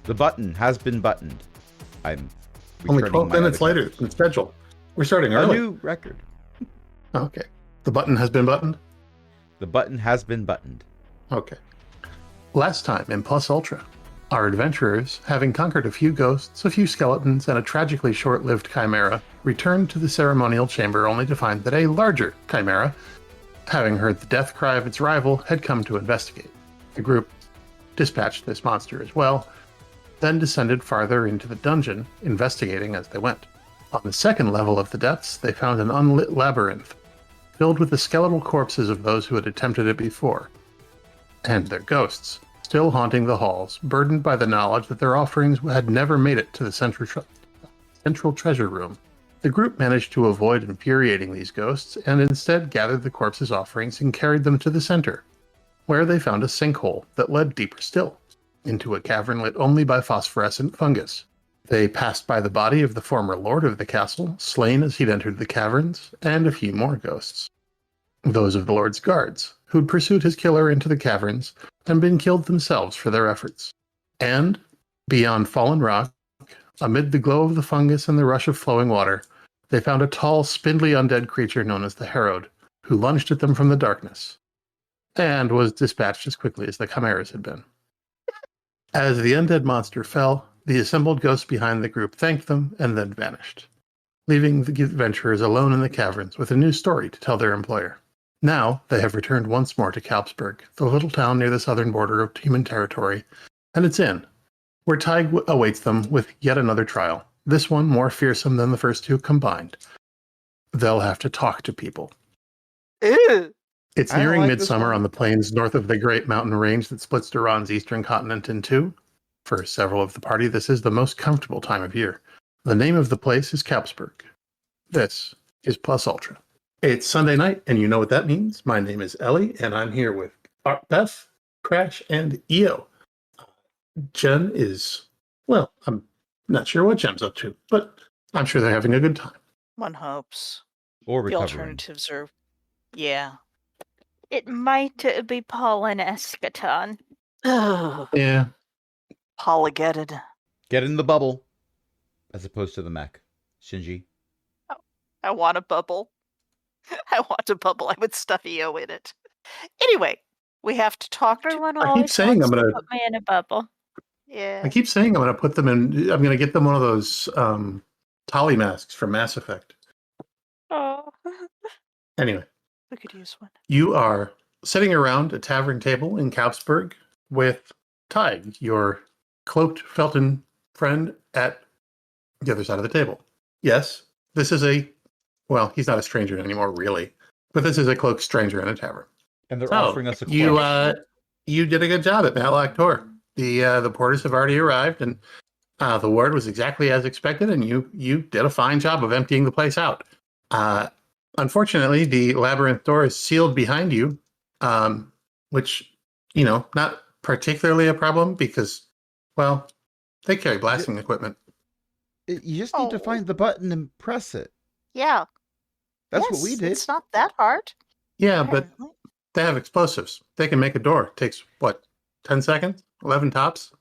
The button has been buttoned. I'm Only returning 12 my minutes other later than scheduled. We're starting A early. new record. Okay. The button has been buttoned? The button has been buttoned. Okay. Last time in Plus Ultra, our adventurers, having conquered a few ghosts, a few skeletons, and a tragically short-lived chimera, returned to the ceremonial chamber only to find that a larger chimera, having heard the death cry of its rival, had come to investigate. The group dispatched this monster as well, then descended farther into the dungeon, investigating as they went. On the second level of the depths, they found an unlit labyrinth, filled with the skeletal corpses of those who had attempted it before, and their ghosts, still haunting the halls, burdened by the knowledge that their offerings had never made it to the central treasure room. The group managed to avoid infuriating these ghosts, and instead gathered the corpses' offerings and carried them to the center, where they found a sinkhole that led deeper still, into a cavern lit only by phosphorescent fungus. They passed by the body of the former lord of the castle, slain as he'd entered the caverns, and a few more ghosts. Those of the lord's guards, who'd pursued his killer into the caverns and been killed themselves for their efforts. And, beyond fallen rock, amid the glow of the fungus and the rush of flowing water, they found a tall, spindly undead creature known as the Herod, who lunged at them from the darkness, and was dispatched as quickly as the chimeras had been. As the undead monster fell, the assembled ghosts behind the group thanked them and then vanished, leaving the adventurers alone in the caverns with a new story to tell their employer. Now they have returned once more to Kalpsburg, the little town near the southern border of human territory, and its inn, where Tig awaits them with yet another trial, this one more fearsome than the first two combined. They'll have to talk to people. Ew. It's I don't nearing like this midsummer one. on the plains north of the great mountain range that splits Duran's eastern continent in two. For several of the party, this is the most comfortable time of year. The name of the place is Kalpsburg. This is Plus Ultra. It's Sunday night, and you know what that means. My name is Ellie, and I'm here with Beth, Crash, and EO. Jen is, well, I'm not sure what Jen's up to, but I'm sure they're having a good time. One hopes. Or The recovering. alternatives are, yeah. It might be Paul and Eschaton. Ugh. Yeah. Polygetted. Get in the bubble. As opposed to the mech. Shinji. I want a bubble. I want a bubble. I would stuff EO in it. Anyway, we have to talk to... Everyone I keep always saying wants I'm to gonna- put me in a bubble. Yeah. I keep saying I'm going to put them in, I'm going to get them one of those Tolly masks from Mass Effect. Oh. Anyway, We could use one. you are sitting around a tavern table in Kalpsburg with Tig, your cloaked feltin friend at the other side of the table. Yes, this is well, he's not a stranger anymore, really, but this is a cloaked stranger in a tavern. And they're So, offering us a you, quest. you did a good job at Matlock Tor. The porters have already arrived, and the word was exactly as expected, and you did a fine job of emptying the place out. Unfortunately, the labyrinth door is sealed behind you, which, not particularly a problem because, well, they carry blasting equipment. You just need to find the button and press it. Yeah. That's Yes, what we did. It's not that hard. Yeah, but apparently. they have explosives. They can make a door. It takes, 10 seconds? 11 tops?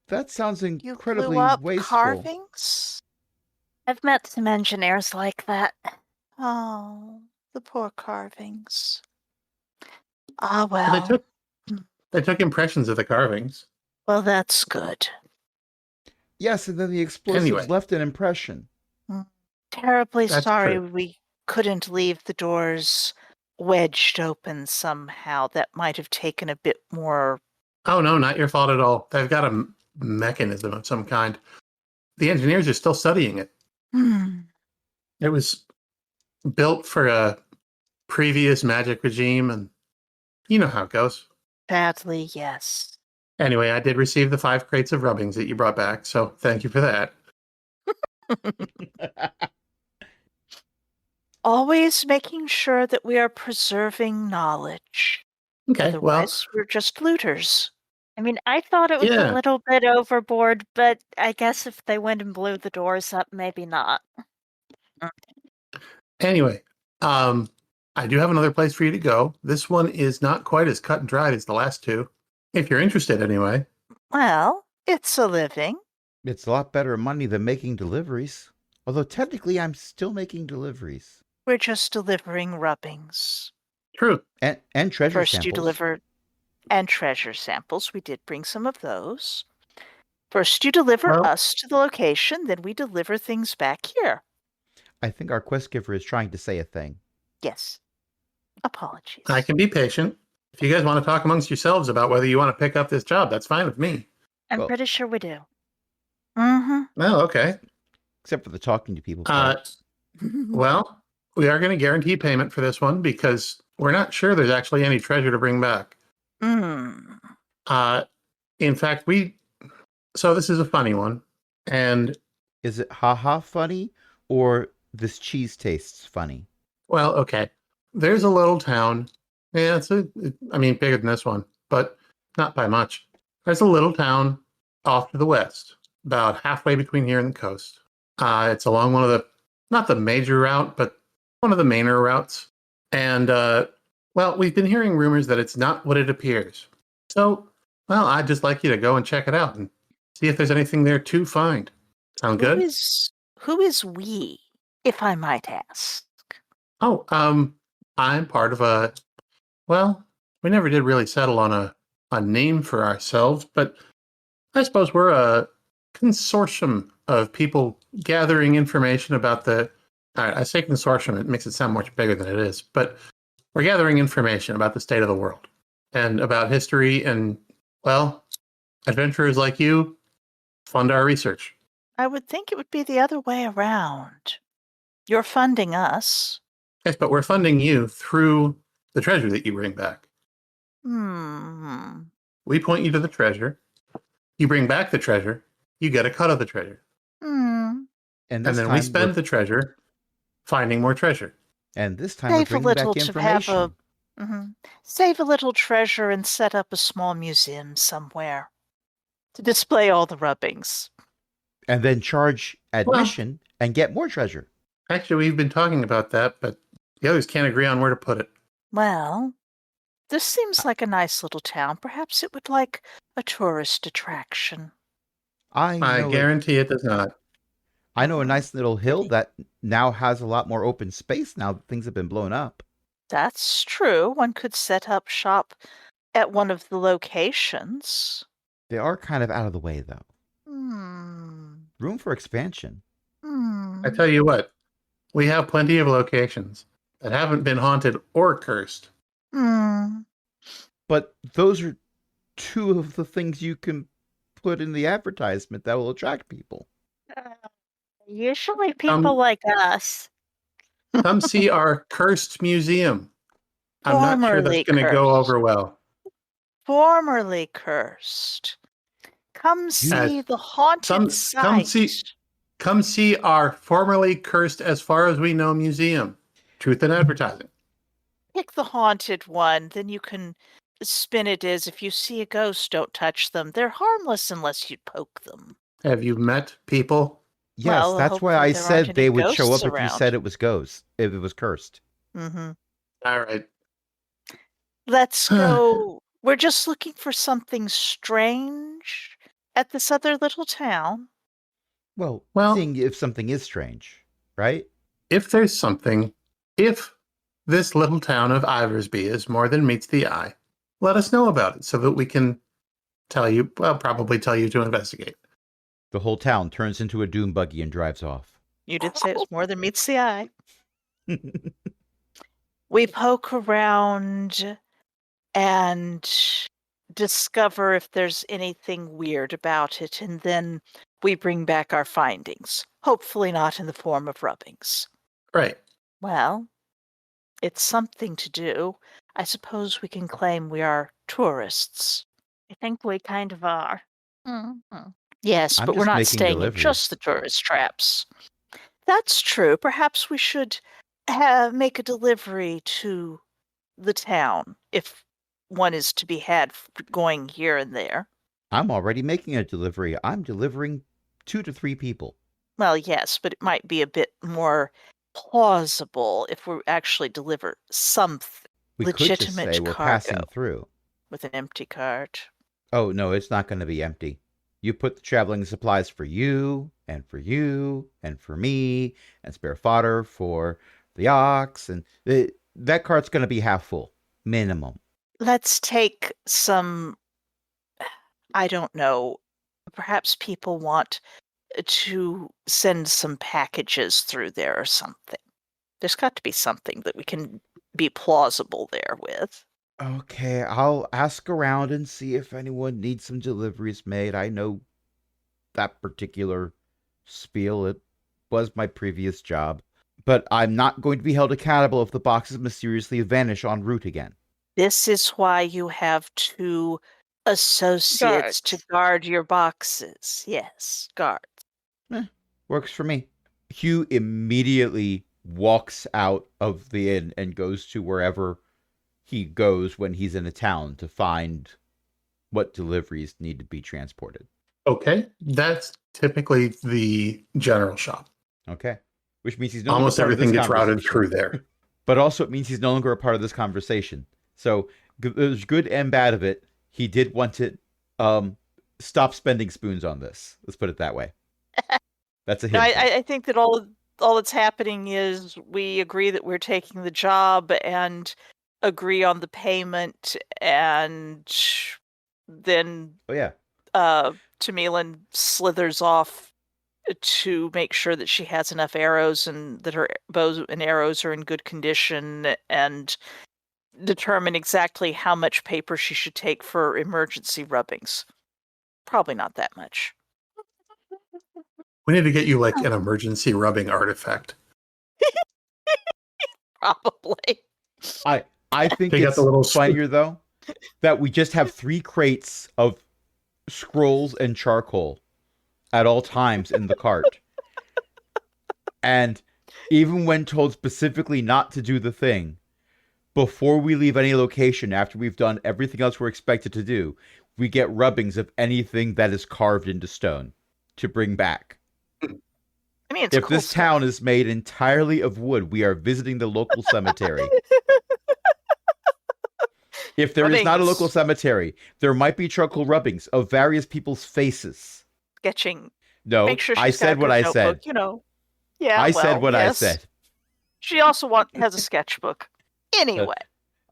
That sounds You incredibly blew up wasteful. carvings? I've met some engineers like that. Oh, the poor carvings. Ah, Well, well. they took impressions of the carvings. Well, that's good. Yes, and then the explosives Anyway. left an impression. Terribly That's sorry true. we couldn't leave the doors wedged open somehow. That might have taken a bit more. Oh, no, not your fault at all. They've got a mechanism of some kind. The engineers are still studying it. It was built for a previous magic regime, and you know how it goes. Sadly, yes. Anyway, I did receive the 5 crates of rubbings that you brought back, so thank you for that. Always making sure that we are preserving knowledge. Okay, well, Otherwise, we're just looters. I mean, I thought it was Yeah. a little bit overboard, but I guess if they went and blew the doors up, maybe not. anyway, I do have another place for you to go. This one is not quite as cut and dried as the last two. If you're interested, anyway. Well, It's a living. It's a lot better money than making deliveries. Although technically I'm still making deliveries. We're just delivering rubbings. True. And treasure First samples. you delivered, and treasure samples. We did bring some of those. First you deliver Well- us to the location, then we deliver things back here. I think our quest giver is trying to say a thing. Yes. Apologies. I can be patient. If you guys want to talk amongst yourselves about whether you want to pick up this job, that's fine with me. I'm Well- pretty sure we do. Mm-hmm. Oh, okay. Except for the talking to people part. Well, we are going to guarantee payment for this one because we're not sure there's actually any treasure to bring back. Mm. In fact, so this is a funny one. And, Is it haha funny or this cheese tastes funny? well, okay. There's a little town. Yeah, bigger than this one, but not by much. There's a little town off to the west, about halfway between here and the coast. It's along one of the, not the major route, but one of the mainer routes. And, well, we've been hearing rumors that it's not what it appears. So, well, I'd just like you to go and check it out and see if there's anything there to find. Sound good? Who is we, if I might ask? Oh, I'm part of well, we never did really settle on a name for ourselves, but I suppose we're a consortium of people gathering information about I say consortium, it makes it sound much bigger than it is, but we're gathering information about the state of the world and about history and, well, adventurers like you fund our research. I would think it would be the other way around. You're funding us. Yes, but we're funding you through the treasure that you bring back. Hmm. We point you to the treasure. You bring back the treasure. You get a cut of the treasure. Hmm. And And then we spend the treasure finding more treasure. And this time we're Save a bringing little back to have information. Save a little treasure and set up a small museum somewhere to display all the rubbings. And then charge admission and get more treasure. Actually, we've been talking about that, but the others can't agree on where to put it. Well, this seems like a nice little town. Perhaps it would like a tourist attraction. I know guarantee it does not. I know a nice little hill that now has a lot more open space now that things have been blown up. That's true. One could set up shop at one of the locations. They are kind of out of the way, though. Hmm. Room for expansion. Hmm. I tell you what, we have plenty of locations that haven't been haunted or cursed. Hmm. But those are two of the things you can put in the advertisement that will attract people. Usually people like us. Come see our cursed museum. I'm not sure that's Formerly going to go cursed. over well. Formerly cursed. Come see the haunted site. Come see our formerly cursed, as far as we know, museum. Truth in advertising. Pick the haunted one, then you can spin it as if you see a ghost, don't touch them. They're harmless unless you poke them. Have you met people? Yes, Well, that's why hopefully I there said aren't they any would show up ghosts if you around. said it was if it was cursed. Mm-hmm. All right. Let's go. We're just looking for something strange at this other little town. Well, Well- seeing if something is strange, right? If there's something, if this little town of Eivorsby is more than meets the eye, let us know about it so that we can probably tell you to investigate. The whole town turns into a doom buggy and drives off. You did say it was more than meets the eye. We poke around and discover if there's anything weird about it, and then we bring back our findings. Hopefully not in the form of rubbings. Right. Well, it's something to do. I suppose we can claim we are tourists. I think we kind of are. Yes, I'm but we're just not making staying in deliveries. just the tourist traps. That's true. Perhaps we should make a delivery to the town if one is to be had going here and there. I'm already making a delivery. I'm delivering 2 to 3 people. Well, yes, but it might be a bit more plausible if we actually deliver something We could just legitimate say we're cargo passing through. with an empty cart. Oh, no, it's not going to be empty. You put the traveling supplies for you, and for you, and for me, and spare fodder for the ox, and that cart's going to be half full, minimum. Let's take some, I don't know, perhaps people want to send some packages through there or something. There's got to be something that we can be plausible there with. Okay, I'll ask around and see if anyone needs some deliveries made. I know that particular spiel. It was my previous job. But I'm not going to be held accountable if the boxes mysteriously vanish en route again. This is why you have 2 associates to guard your boxes. Yes, guards. Works for me. Hugh immediately walks out of the inn and goes to wherever he goes when he's in a town to find what deliveries need to be transported. Okay, that's typically the general shop. Okay. Which means he's no almost longer everything part of gets this routed through there. But also it means he's no longer a part of this conversation. So there's good and bad of it. He did want to stop spending spoons on this. Let's put it that way. That's a hint. I think that all that's happening is we agree that we're taking the job and agree on the payment, and then Tamilin slithers off to make sure that she has enough arrows and that her bows and arrows are in good condition, and determine exactly how much paper she should take for emergency rubbings. Probably not that much. We need to get you like an emergency rubbing artifact. Probably. I think it's a little funnier though that we just have 3 crates of scrolls and charcoal at all times in the cart. And even when told specifically not to do the thing, before we leave any location, after we've done everything else we're expected to do, we get rubbings of anything that is carved into stone to bring back. I mean, if this town is made entirely of wood, we are visiting the local cemetery. If there is not a local cemetery, there might be charcoal rubbings of various people's faces. Sketching. No, Make sure I said what I said. You know. Yeah, I said what I said. She also has a sketchbook. Anyway.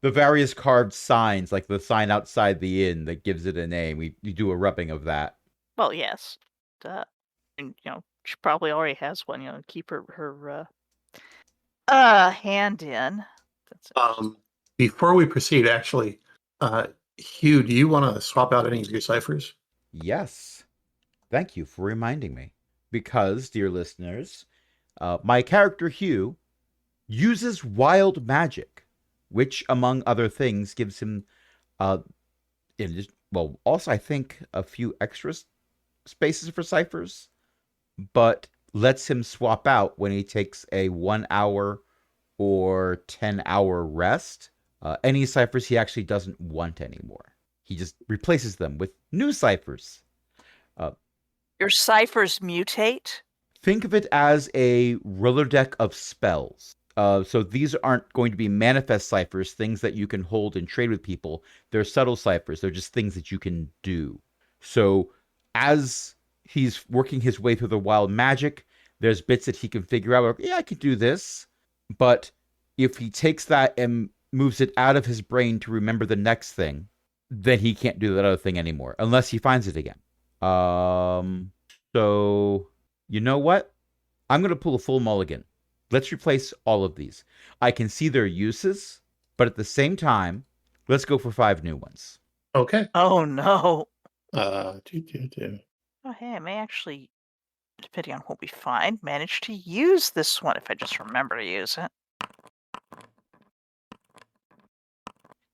The various carved signs, like the sign outside the inn that gives it a name, we do a rubbing of that. Well, yes. And, she probably already has one, keep her hand in. Before we proceed, actually, Hugh, do you want to swap out any of your ciphers? Yes. Thank you for reminding me. Because, dear listeners, my character Hugh uses wild magic, which, among other things, gives him, also I think a few extra spaces for ciphers, but lets him swap out when he takes a 1 hour or 10-hour rest. Any ciphers he actually doesn't want anymore. He just replaces them with new ciphers. Your ciphers mutate? Think of it as a roller deck of spells. So these aren't going to be manifest ciphers, things that you can hold and trade with people. They're subtle ciphers. They're just things that you can do. So as he's working his way through the wild magic, there's bits that he can figure out. Yeah, I could do this. But if he takes that and moves it out of his brain to remember the next thing, then he can't do that other thing anymore, unless he finds it again. So, you know what? I'm going to pull a full mulligan. Let's replace all of these. I can see their uses, but at the same time, let's go for 5 new ones. Okay. Oh, no. Oh, hey, I may actually, depending on what we find, manage to use this one if I just remember to use it.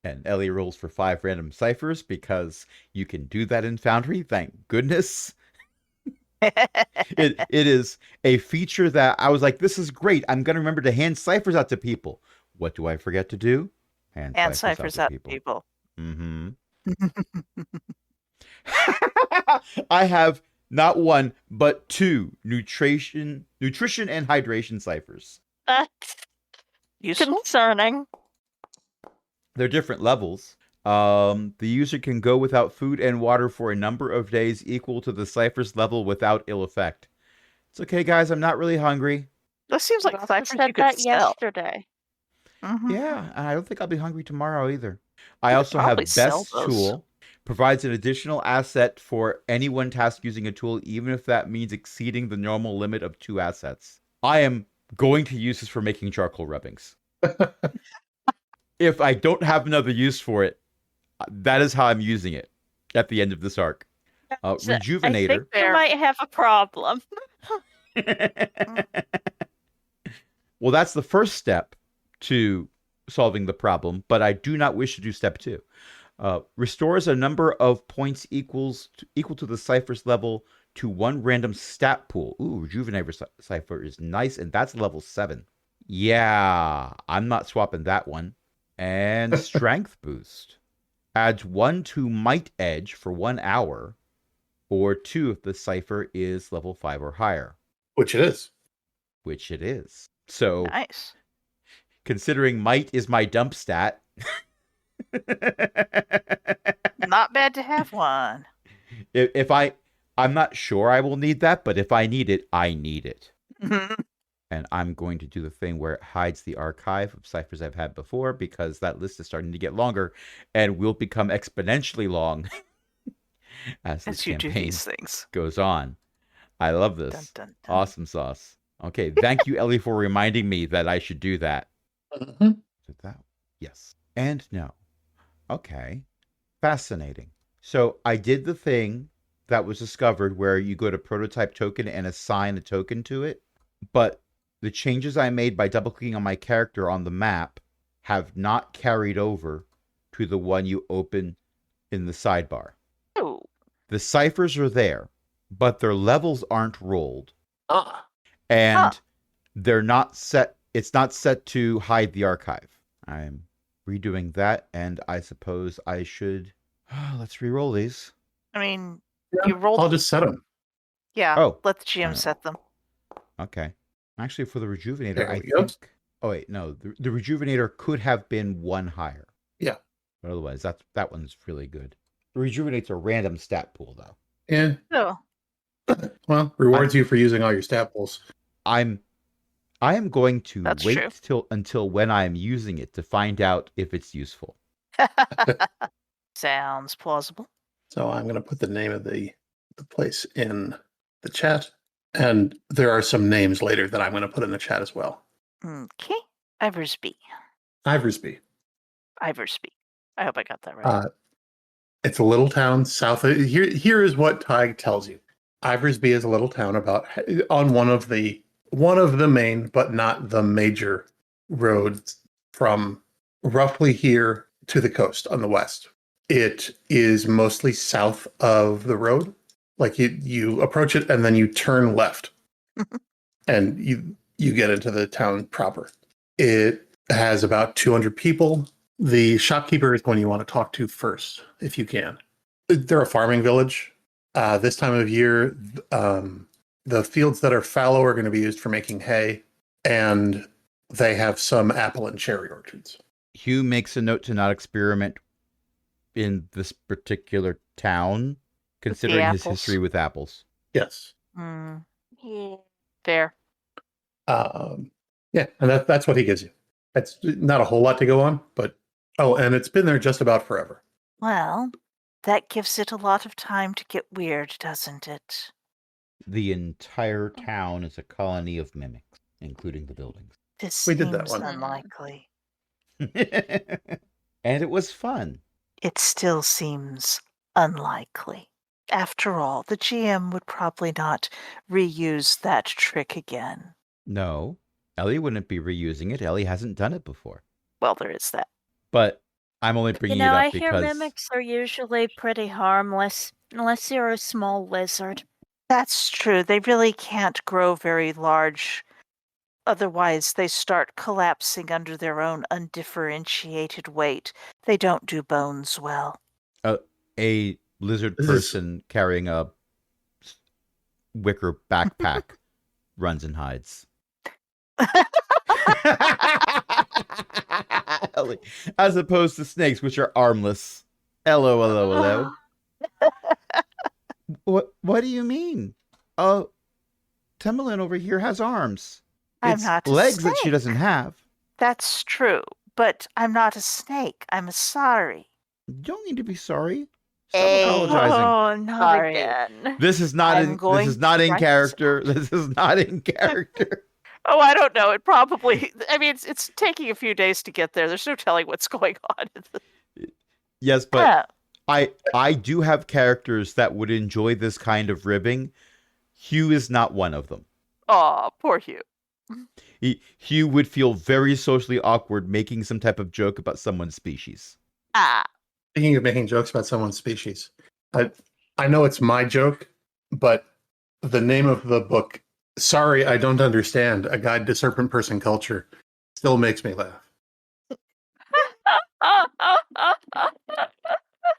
And Ellie rolls for 5 random ciphers because you can do that in Foundry. Thank goodness. It is a feature that I was like, this is great. I'm going to remember to hand ciphers out to people. What do I forget to do? Hand ciphers out to people. Mm-hmm. I have not 1, but 2 nutrition and hydration ciphers. That's concerning. They're different levels. The user can go without food and water for a number of days equal to the Cypher's level without ill effect. It's okay, guys. I'm not really hungry. That seems You like also ciphers said you could that sell. yesterday. Mhm. Yeah, and I don't think I'll be hungry tomorrow either. I You could also probably have sell Best those. Tool. Provides an additional asset for any one task using a tool, even if that means exceeding the normal limit of 2 assets. I am going to use this for making charcoal rubbings. If I don't have another use for it, that is how I'm using it at the end of this arc. So, Rejuvenator. I think Fair. you might have a problem. Well, that's the first step to solving the problem, but I do not wish to do step 2. Restores a number of points equal to the Cypher's level to 1 random stat pool. Ooh, Rejuvenator Cypher is nice, and that's level 7. Yeah, I'm not swapping that one. And Strength Boost. Adds 1 to Might Edge for 1 hour, or 2 if the Cypher is level 5 or higher. Which it is. Which it is. So, Nice. considering Might is my dump stat... Not bad to have one. If I'm not sure I will need that, but if I need it, I need it. And I'm going to do the thing where it hides the archive of ciphers I've had before, because that list is starting to get longer and will become exponentially long as this As you do campaign these things. goes on. I love this. Dun, dun, dun. Awesome sauce. Okay, thank you, Ellie, for reminding me that I should do that. Mhm. Is it that? Yes. And no. Okay. Fascinating. So I did the thing that was discovered where you go to prototype token and assign a token to it, but the changes I made by double-clicking on my character on the map have not carried over to the one you open in the sidebar. Oh, The ciphers are there, but their levels aren't rolled. Ah. And they're not set. It's not set to hide the archive. I'm redoing that, and I suppose I should. Let's re-roll these. I mean, Yeah, you rolled. I'll just set them. Yeah, Oh. let the GM set them. Okay. There Actually, for the rejuvenator, we I go. think. Oh wait, no. The rejuvenator could have been 1 higher. Yeah. But otherwise, that one's really good. The rejuvenate's a random stat pool, though. Yeah. Oh, Well, rewards you for using all your stat pools. I am going to That's wait true. until when I am using it to find out if it's useful. sounds plausible. So I'm going to put the name of the place in the chat. And there are some names later that I'm going to put in the chat as well. Okay, Eivorsby. Eivorsby. Eivorsby. I hope I got that right. It's a little town south of here is what Tig tells you. Eivorsby is a little town on one of the main, but not the major roads from roughly here to the coast on the west. It is mostly south of the road. Like you approach it and then you turn left and you get into the town proper. It has about 200 people. The shopkeeper is one you want to talk to first, if you can. They're a farming village. This time of year, the fields that are fallow are going to be used for making hay, and they have some apple and cherry orchards. Hugh makes a note to not experiment in this particular town, considering his apples. history with apples. Yes. Yeah. Fair. Yeah, and that's what he gives you. It's not a whole lot to go on, but and it's been there just about forever. Well, that gives it a lot of time to get weird, doesn't it? The entire town is a colony of mimics, including the buildings. This We did that seems one. unlikely. And it was fun. It still seems unlikely. After all, the GM would probably not reuse that trick again. No, Ellie wouldn't be reusing it. Ellie hasn't done it before. Well, there is that. But I'm only bringing You know, it I up hear because mimics are usually pretty harmless, unless you're a small lizard. That's true. They really can't grow very large. Otherwise, they start collapsing under their own undifferentiated weight. They don't do bones well. a lizard This is- person carrying a wicker backpack runs and hides. belly, as opposed to snakes, which are armless. Hello, hello, hello. What do you mean? Oh, Temelin over here has arms. I'm It's not a legs that she snake. doesn't have. That's true, but I'm not a snake. I'm a sorry. You don't need to be sorry. Stop Hey. apologizing. Oh, not Sorry. again. This is not I'm in. This going is not to in write character. This is not in character. Oh, I don't know. It probably. I mean, it's taking a few days to get there. There's no telling what's going on. Yes, but Yeah. I do have characters that would enjoy this kind of ribbing. Hugh is not one of them. Aw, poor Hugh. Hugh would feel very socially awkward making some type of joke about someone's species. Ah. Speaking of making jokes about someone's species, I know it's my joke, but the name of the book, Sorry, I Don't Understand, A Guide to Serpent Person Culture, still makes me laugh.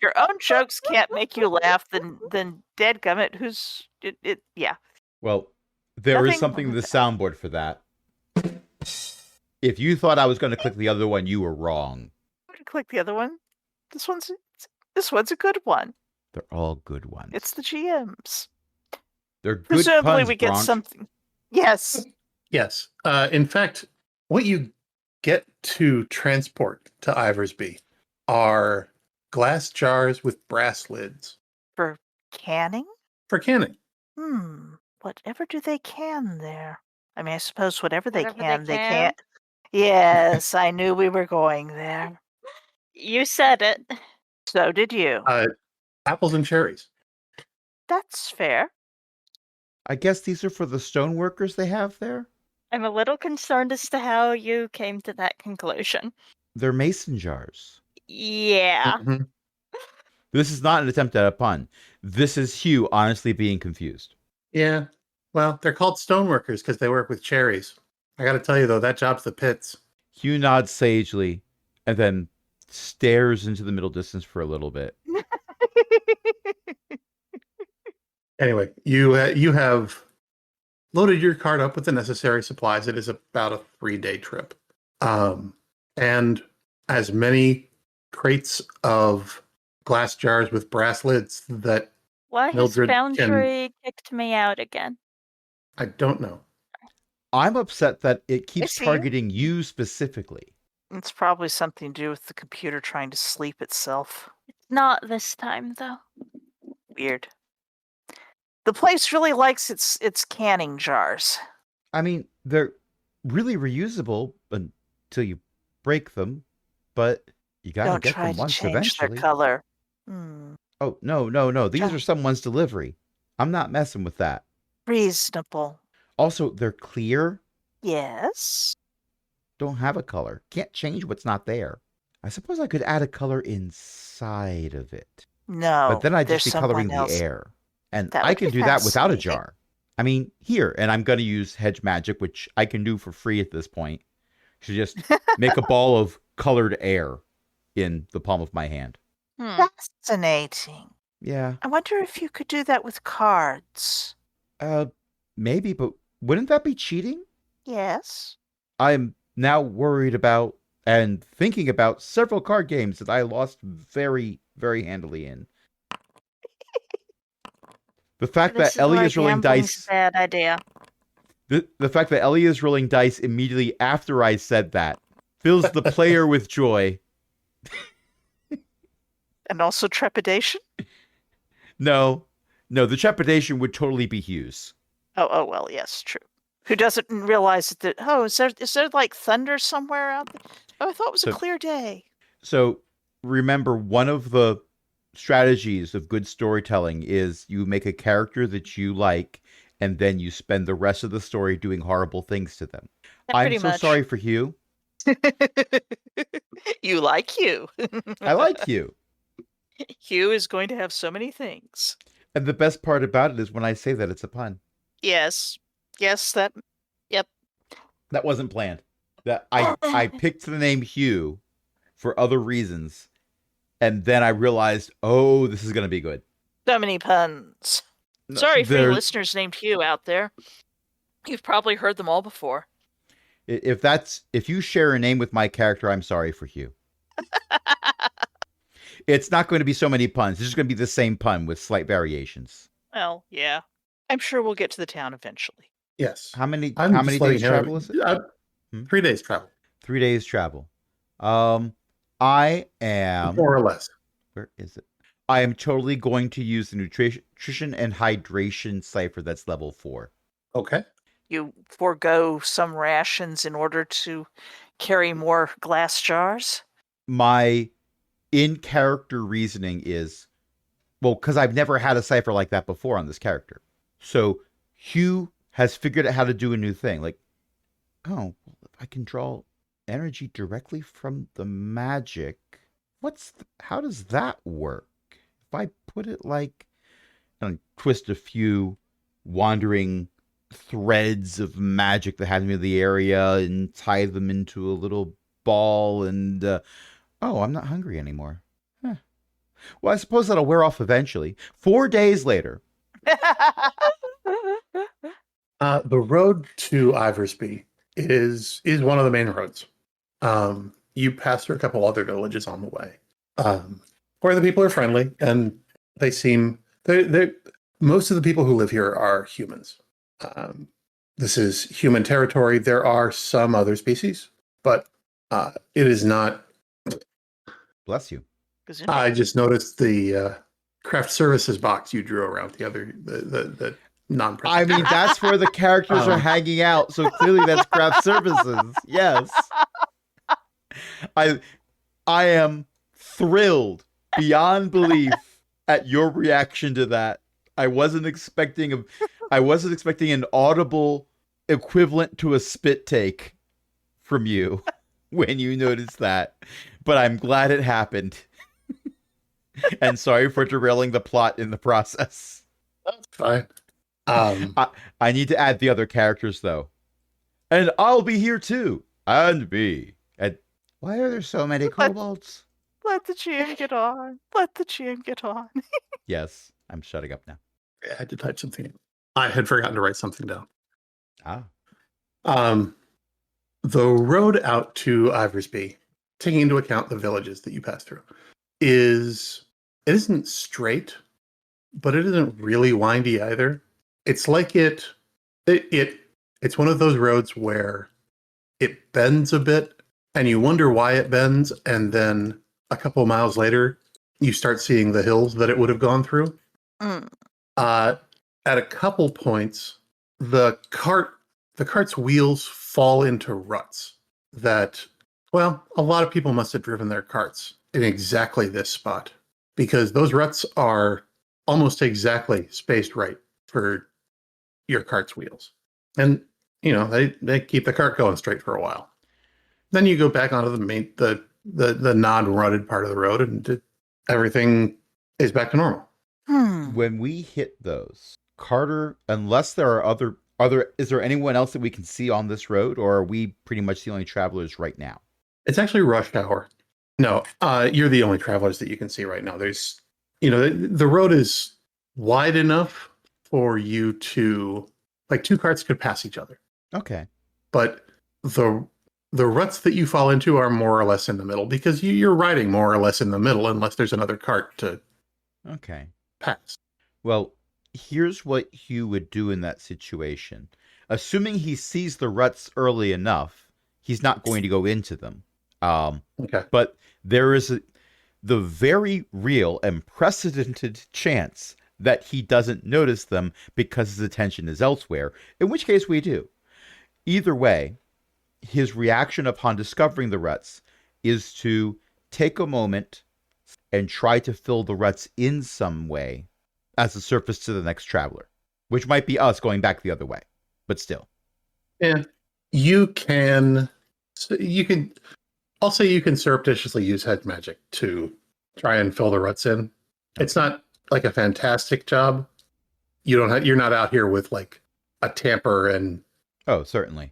Your own jokes can't make you laugh. Then dadgummit, who's it? Yeah. Well, there is Nothing something in wrong the with soundboard for that. If you thought I was going to click the other one, you were wrong. I'm gonna click the other one. This one's a good one. They're all good ones. It's the GM's. They're good Presumably puns, we get Bronx. something. Yes. Yes. In fact, what you get to transport to Eivorsby are glass jars with brass lids For canning? for canning. Whatever do they can there? I mean, I suppose whatever they Whatever can, they they can? can't. Yes, I knew we were going there. You said it. So did you. Apples and cherries. That's fair. I guess these are for the stoneworkers they have there? I'm a little concerned as to how you came to that conclusion. They're mason jars. Yeah. Mhm. This is not an attempt at a pun. This is Hugh honestly being confused. Yeah. Well, they're called stoneworkers because they work with cherries. I got to tell you, though, that job's the pits. Hugh nods sagely and then stares into the middle distance for a little bit. Anyway, you have loaded your cart up with the necessary supplies. It is about a 3-day trip. And as many crates of glass jars with brass lids that Why has Mildred can- Boundary kicked me out again? I don't know. I'm upset that it keeps see. targeting you specifically. It's probably something to do with the computer trying to sleep itself. Not this time, though. Weird. The place really likes its canning jars. I mean, they're really reusable until you break them, but you gotta Don't get try them to once change eventually. their color. Oh, no. These Try- are someone's delivery. I'm not messing with that. Reasonable. Also, they're clear. Yes. Don't have a color. Can't change what's not there. I suppose I could add a color inside of it. No. But then I'd just there's be coloring someone the else. air. And That I would can be do that without a fascinating. jar. I mean, here, and I'm going to use hedge magic, which I can do for free at this point. To just make a ball of colored air in the palm of my hand. Fascinating. Yeah, I wonder if you could do that with cards. maybe, but wouldn't that be cheating? Yes. I'm now worried about and thinking about several card games that I lost very, very handily in. The fact This that Ellie why is rolling gambling's dice. a bad idea. The fact that Ellie is rolling dice immediately after I said that fills the player with joy. And also trepidation? No, the trepidation would totally be Hugh's. Oh, well, yes, true. Who doesn't realize that, is there like thunder somewhere out there? Oh, I thought it was a So- clear day. So remember, one of the strategies of good storytelling is you make a character that you like, and then you spend the rest of the story doing horrible things to them. I'm Pretty so much. sorry for Hugh. You like Hugh. I like Hugh. Hugh is going to have so many things. And the best part about it is when I say that it's a pun. Yes. Yes, That wasn't planned. That I picked the name Hugh for other reasons, and then I realized, oh, this is gonna be good. so many puns. No, Sorry for you there's- listeners named Hugh out there. You've probably heard them all before. If you share a name with my character, I'm sorry for Hugh. It's not going to be so many puns. It's just going to be the same pun with slight variations. Well, yeah. I'm sure we'll get to the town eventually. Yes. How many I'm just days letting you know, travel is it? 3 days travel, 3 days travel. I am... more or less. Where is it? I am totally going to use the nutrition and hydration cipher that's level 4. Okay. You forego some rations in order to carry more glass jars? My in-character reasoning is, well, because I've never had a cipher like that before on this character. So Hugh has figured out how to do a new thing. Like, oh, I can draw energy directly from the magic. How does that work? If I put it like, and twist a few wandering threads of magic that happen in the area and tie them into a little ball and, oh, I'm not hungry anymore. Huh. Well, I suppose that'll wear off eventually. 4 days later. The road to Eivorsby is one of the main roads. You pass through a couple other villages on the way, where the people are friendly and they seem most of the people who live here are humans. This is human territory. There are some other species, but it is not. Bless you. I just noticed the craft services box you drew around the non. I mean, that's where the characters are hanging out. So clearly that's craft services. Yes. I am thrilled beyond belief at your reaction to that. I wasn't expecting an audible equivalent to a spit take from you when you noticed that. But I'm glad it happened. And sorry for derailing the plot in the process. That's fine. I need to add the other characters though. And I'll be here too. And me. And why are there so many kobolds? Let the GM get on. Let the GM get on. Yes, I'm shutting up now. I had to type something in. I had forgotten to write something down. Ah. The road out to Eivorsby, taking into account the villages that you pass through, it isn't straight, but it isn't really windy either. It's like it's one of those roads where it bends a bit and you wonder why it bends, and then a couple of miles later you start seeing the hills that it would have gone through. At a couple points, the cart's wheels fall into ruts that, well, a lot of people must have driven their carts in exactly this spot, because those ruts are almost exactly spaced right for your cart's wheels. And, you know, they keep the cart going straight for a while. Then you go back onto the non-rutted part of the road, and everything is back to normal. When we hit those, Carter, unless there are other, is there anyone else that we can see on this road, or are we pretty much the only travelers right now? It's actually rush hour. No, you're the only travelers that you can see right now. There's, the road is wide enough for you to, like, two carts could pass each other. Okay. But the ruts that you fall into are more or less in the middle, because you're riding more or less in the middle unless there's another cart to pass. Well, here's what Hugh would do in that situation. Assuming he sees the ruts early enough, he's not going to go into them. But there is the very real and precedented chance that he doesn't notice them because his attention is elsewhere, in which case we do. Either way, his reaction upon discovering the ruts is to take a moment and try to fill the ruts in some way as a surface to the next traveler, which might be us going back the other way, but still. Yeah, I'll say you can surreptitiously use head magic to try and fill the ruts in. Okay. It's not like a fantastic job. You're not out here with like a tamper and. Oh, certainly.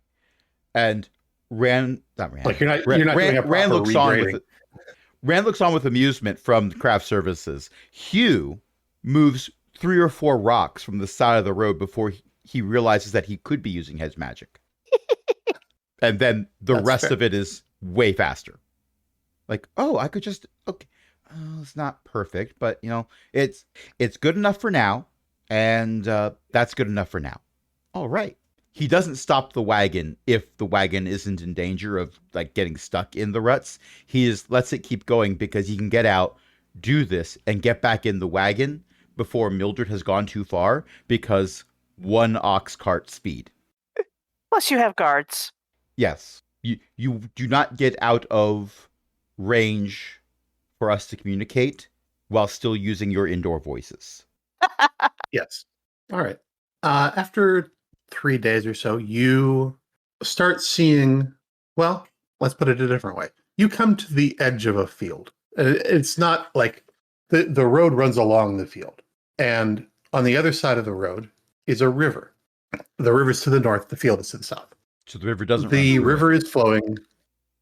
And Rand doing a Rand looks on Rand looks on with amusement from craft services. Hugh moves 3 or 4 rocks from the side of the road before he realizes that he could be using hedge magic. And then the rest of it is way faster. Like, oh, I could just okay. It's not perfect, but it's good enough for now, and that's good enough for now. All right. He doesn't stop the wagon if the wagon isn't in danger of like getting stuck in the ruts. He just lets it keep going because he can get out, do this, and get back in the wagon before Mildred has gone too far because one ox cart speed. Plus, you have guards. Yes. You do not get out of range for us to communicate while still using your indoor voices. Yes. All right. After 3 days or so, you start seeing, well, let's put it a different way. You come to the edge of a field. It's not like the road runs along the field. And on the other side of the road is a river. The river's to the north, the field is to the south. So the river doesn't The run river is flowing.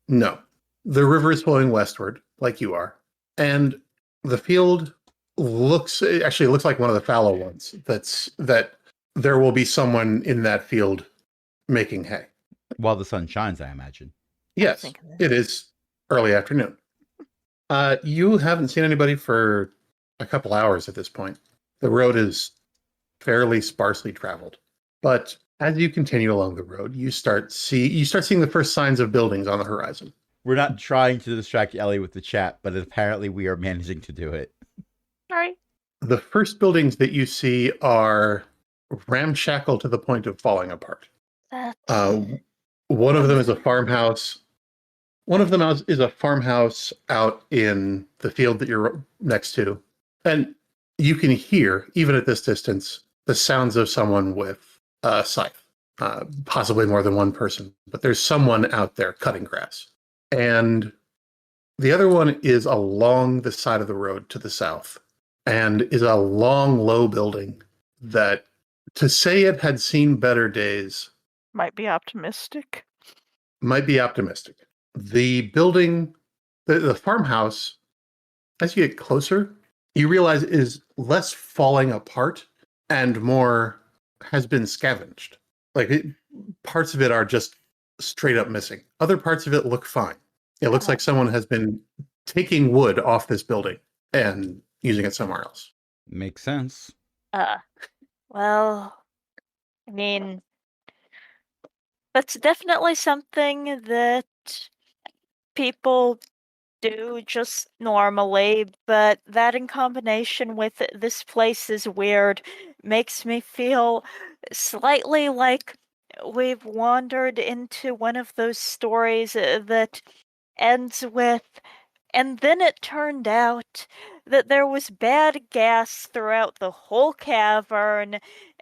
No. The river is flowing westward, like you are. And the field looks like one of the fallow ones. That there will be someone in that field making hay. while the sun shines, I imagine. Yes, it is early afternoon. You haven't seen anybody for a couple hours at this point. The road is fairly sparsely traveled. But as you continue along the road, you start seeing the first signs of buildings on the horizon. We're not trying to distract Ellie with the chat, but apparently we are managing to do it. All right. The first buildings that you see are ramshackle to the point of falling apart. One of them is a farmhouse. One of them is a farmhouse out in the field that you're next to. And you can hear, even at this distance, the sounds of someone with a scythe. Possibly more than one person, but there's someone out there cutting grass. And the other one is along the side of the road to the south and is a long, low building that, to say it had seen better days, Might be optimistic. might be optimistic. The building, the farmhouse, as you get closer, you realize is less falling apart and more has been scavenged. Parts of it are just straight up missing. Other parts of it look fine. It looks like someone has been taking wood off this building and using it somewhere else. Makes sense. Well, I mean, that's definitely something that people do just normally, but that in combination with this place is weird makes me feel slightly like we've wandered into one of those stories that ends with, and then it turned out that there was bad gas throughout the whole cavern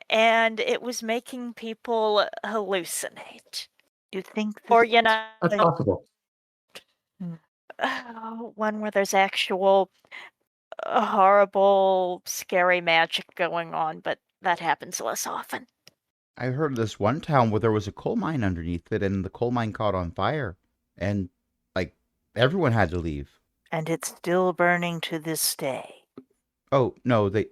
and it was making people hallucinate. You think Or, That's possible. one where there's actual horrible, scary magic going on, but that happens less often. I heard of this one town where there was a coal mine underneath it and the coal mine caught on fire and everyone had to leave. And it's still burning to this day. Oh, no, they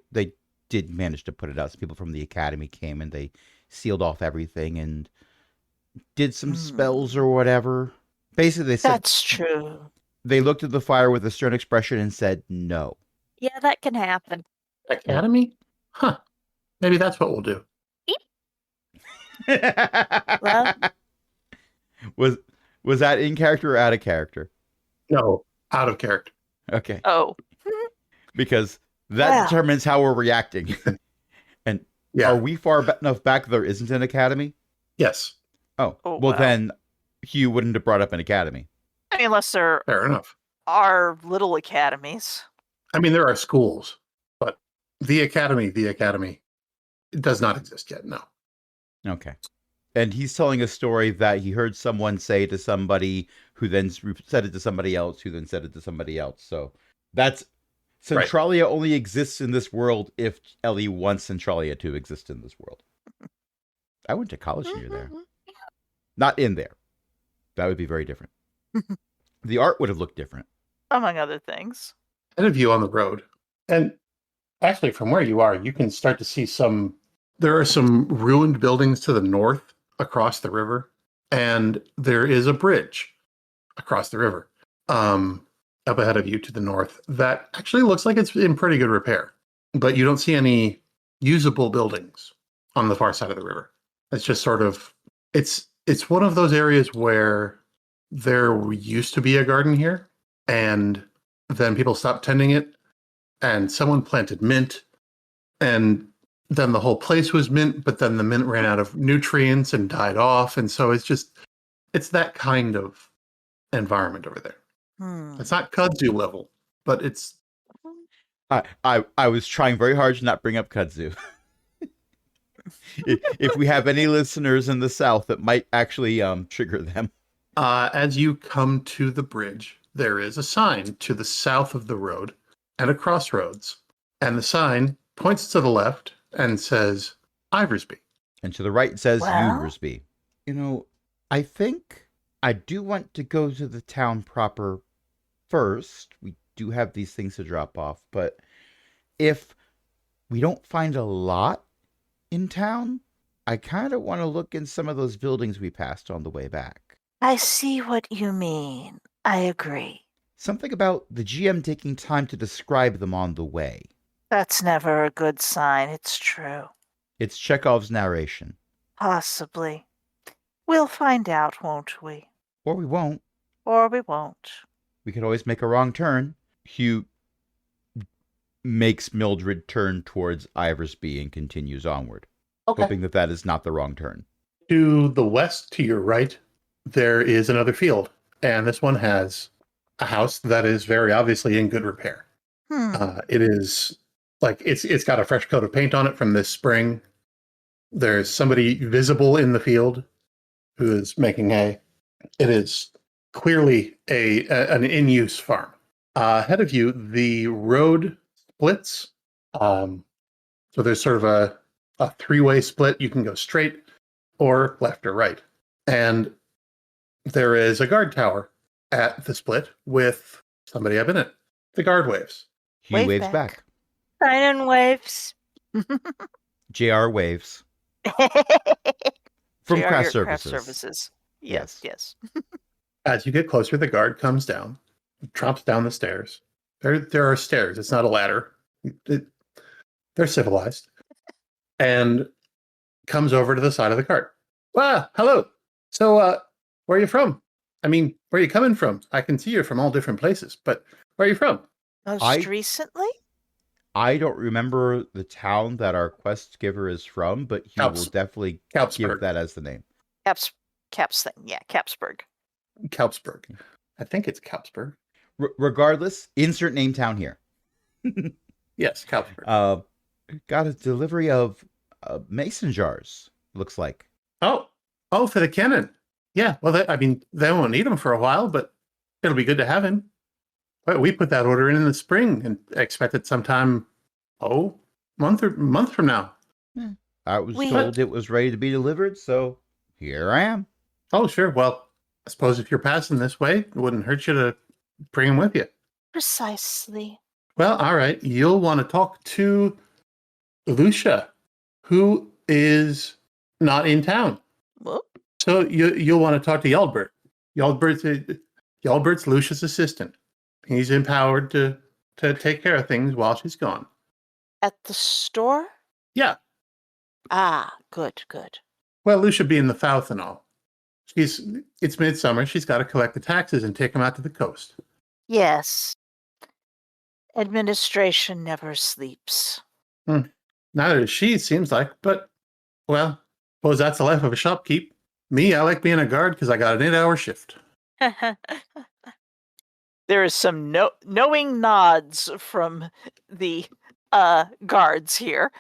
did manage to put it out. Some people from the academy came and they sealed off everything and did some spells or whatever. Basically, they said... That's true. They looked at the fire with a stern expression and said no. Yeah, that can happen. Academy? Huh. Maybe that's what we'll do. Well, Was that in character or out of character? No, out of character. Okay. Oh. Because that determines how we're reacting. And Yeah. are we far enough back there isn't an academy? Yes. Oh, Oh, well wow. then Hugh wouldn't have brought up an academy. I mean, unless there Fair enough. are little academies. I mean, there are schools, but the academy does not exist yet. No. Okay. And he's telling a story that he heard someone say to somebody who then said it to somebody else, who then said it to somebody else. So that's... Centralia only exists in this world if Ellie wants Centralia to exist in this world. I went to college near there. Not in there. That would be very different. The art would have looked different. Among other things. And a view on the road. And actually, from where you are, you can start to see there are some ruined buildings to the north across the river. And there is a bridge across the river. up ahead of you to the north that actually looks like it's in pretty good repair. But you don't see any usable buildings on the far side of the river. It's just sort of, it's one of those areas where there used to be a garden here, and then people stopped tending it, and someone planted mint, and then the whole place was mint, but then the mint ran out of nutrients and died off, and so it's that kind of environment over there. It's not kudzu level, but it's... I was trying very hard to not bring up kudzu. If we have any listeners in the South, it might actually trigger them. As you come to the bridge, there is a sign to the south of the road at a crossroads. And the sign points to the left and says, Eivorsby. And to the right it says, Well? Eivorsby. You know, I think I do want to go to the town proper first. We do have these things to drop off. But if we don't find a lot in town, I kind of want to look in some of those buildings we passed on the way back. I see what you mean. I agree. Something about the GM taking time to describe them on the way. That's never a good sign. It's true. It's Chekhov's narration. Possibly. We'll find out, won't we? Or we won't. Or we won't. We could always make a wrong turn. Hugh makes Mildred turn towards Eivorsby and continues onward, hoping that that is not the wrong turn. To the west, to your right, there is another field, and this one has a house that is very obviously in good repair. It is like it's got a fresh coat of paint on it from this spring. There's somebody visible in the field who is making hay. It is clearly an in-use farm. Ahead of you, the road splits. So there's sort of a three-way split. You can go straight or left or right. And there is a guard tower at the split with somebody up in it. The guard waves. Hugh Wave waves back. back. Sign in waves. JR waves. From JR, craft your craft services. services. Yes. As you get closer, the guard comes down, tromps down the stairs. There are stairs. It's not a ladder. They're civilized. And comes over to the side of the cart. Wow, hello. So, where are you from? I mean, where are you coming from? I can see you're from all different places, but where are you from? Most recently? I don't remember the town that our quest giver is from, but he will definitely give Kalpsburg. that as the name. Caps thing. Yeah, Capsburg. Kalpsburg. I think it's Kalpsburg. Regardless, insert name town here. Yes, Kalpsburg. Got a delivery of mason jars, looks like. Oh, for the cannon. Yeah, well, they won't need him for a while, but it'll be good to have him. But we put that order in the spring and expect it sometime, month from now. Yeah. I was told it was ready to be delivered, so here I am. Oh, sure. Well, I suppose if you're passing this way, it wouldn't hurt you to bring him with you. Precisely. Well, all right. You'll want to talk to Lucia, who is not in town. Well, So you'll want to talk to Ealdberht. Ealdberht's Lucia's assistant. He's empowered to take care of things while she's gone. at the store? Yeah. Ah, good. Well, Lucia being the fauth and all. It's midsummer. She's got to collect the taxes and take them out to the coast. Yes. Administration never sleeps. Neither does she, it seems like. But, well, suppose that's the life of a shopkeep. Me, I like being a guard because I got an 8-hour shift. There is some knowing nods from the guards here.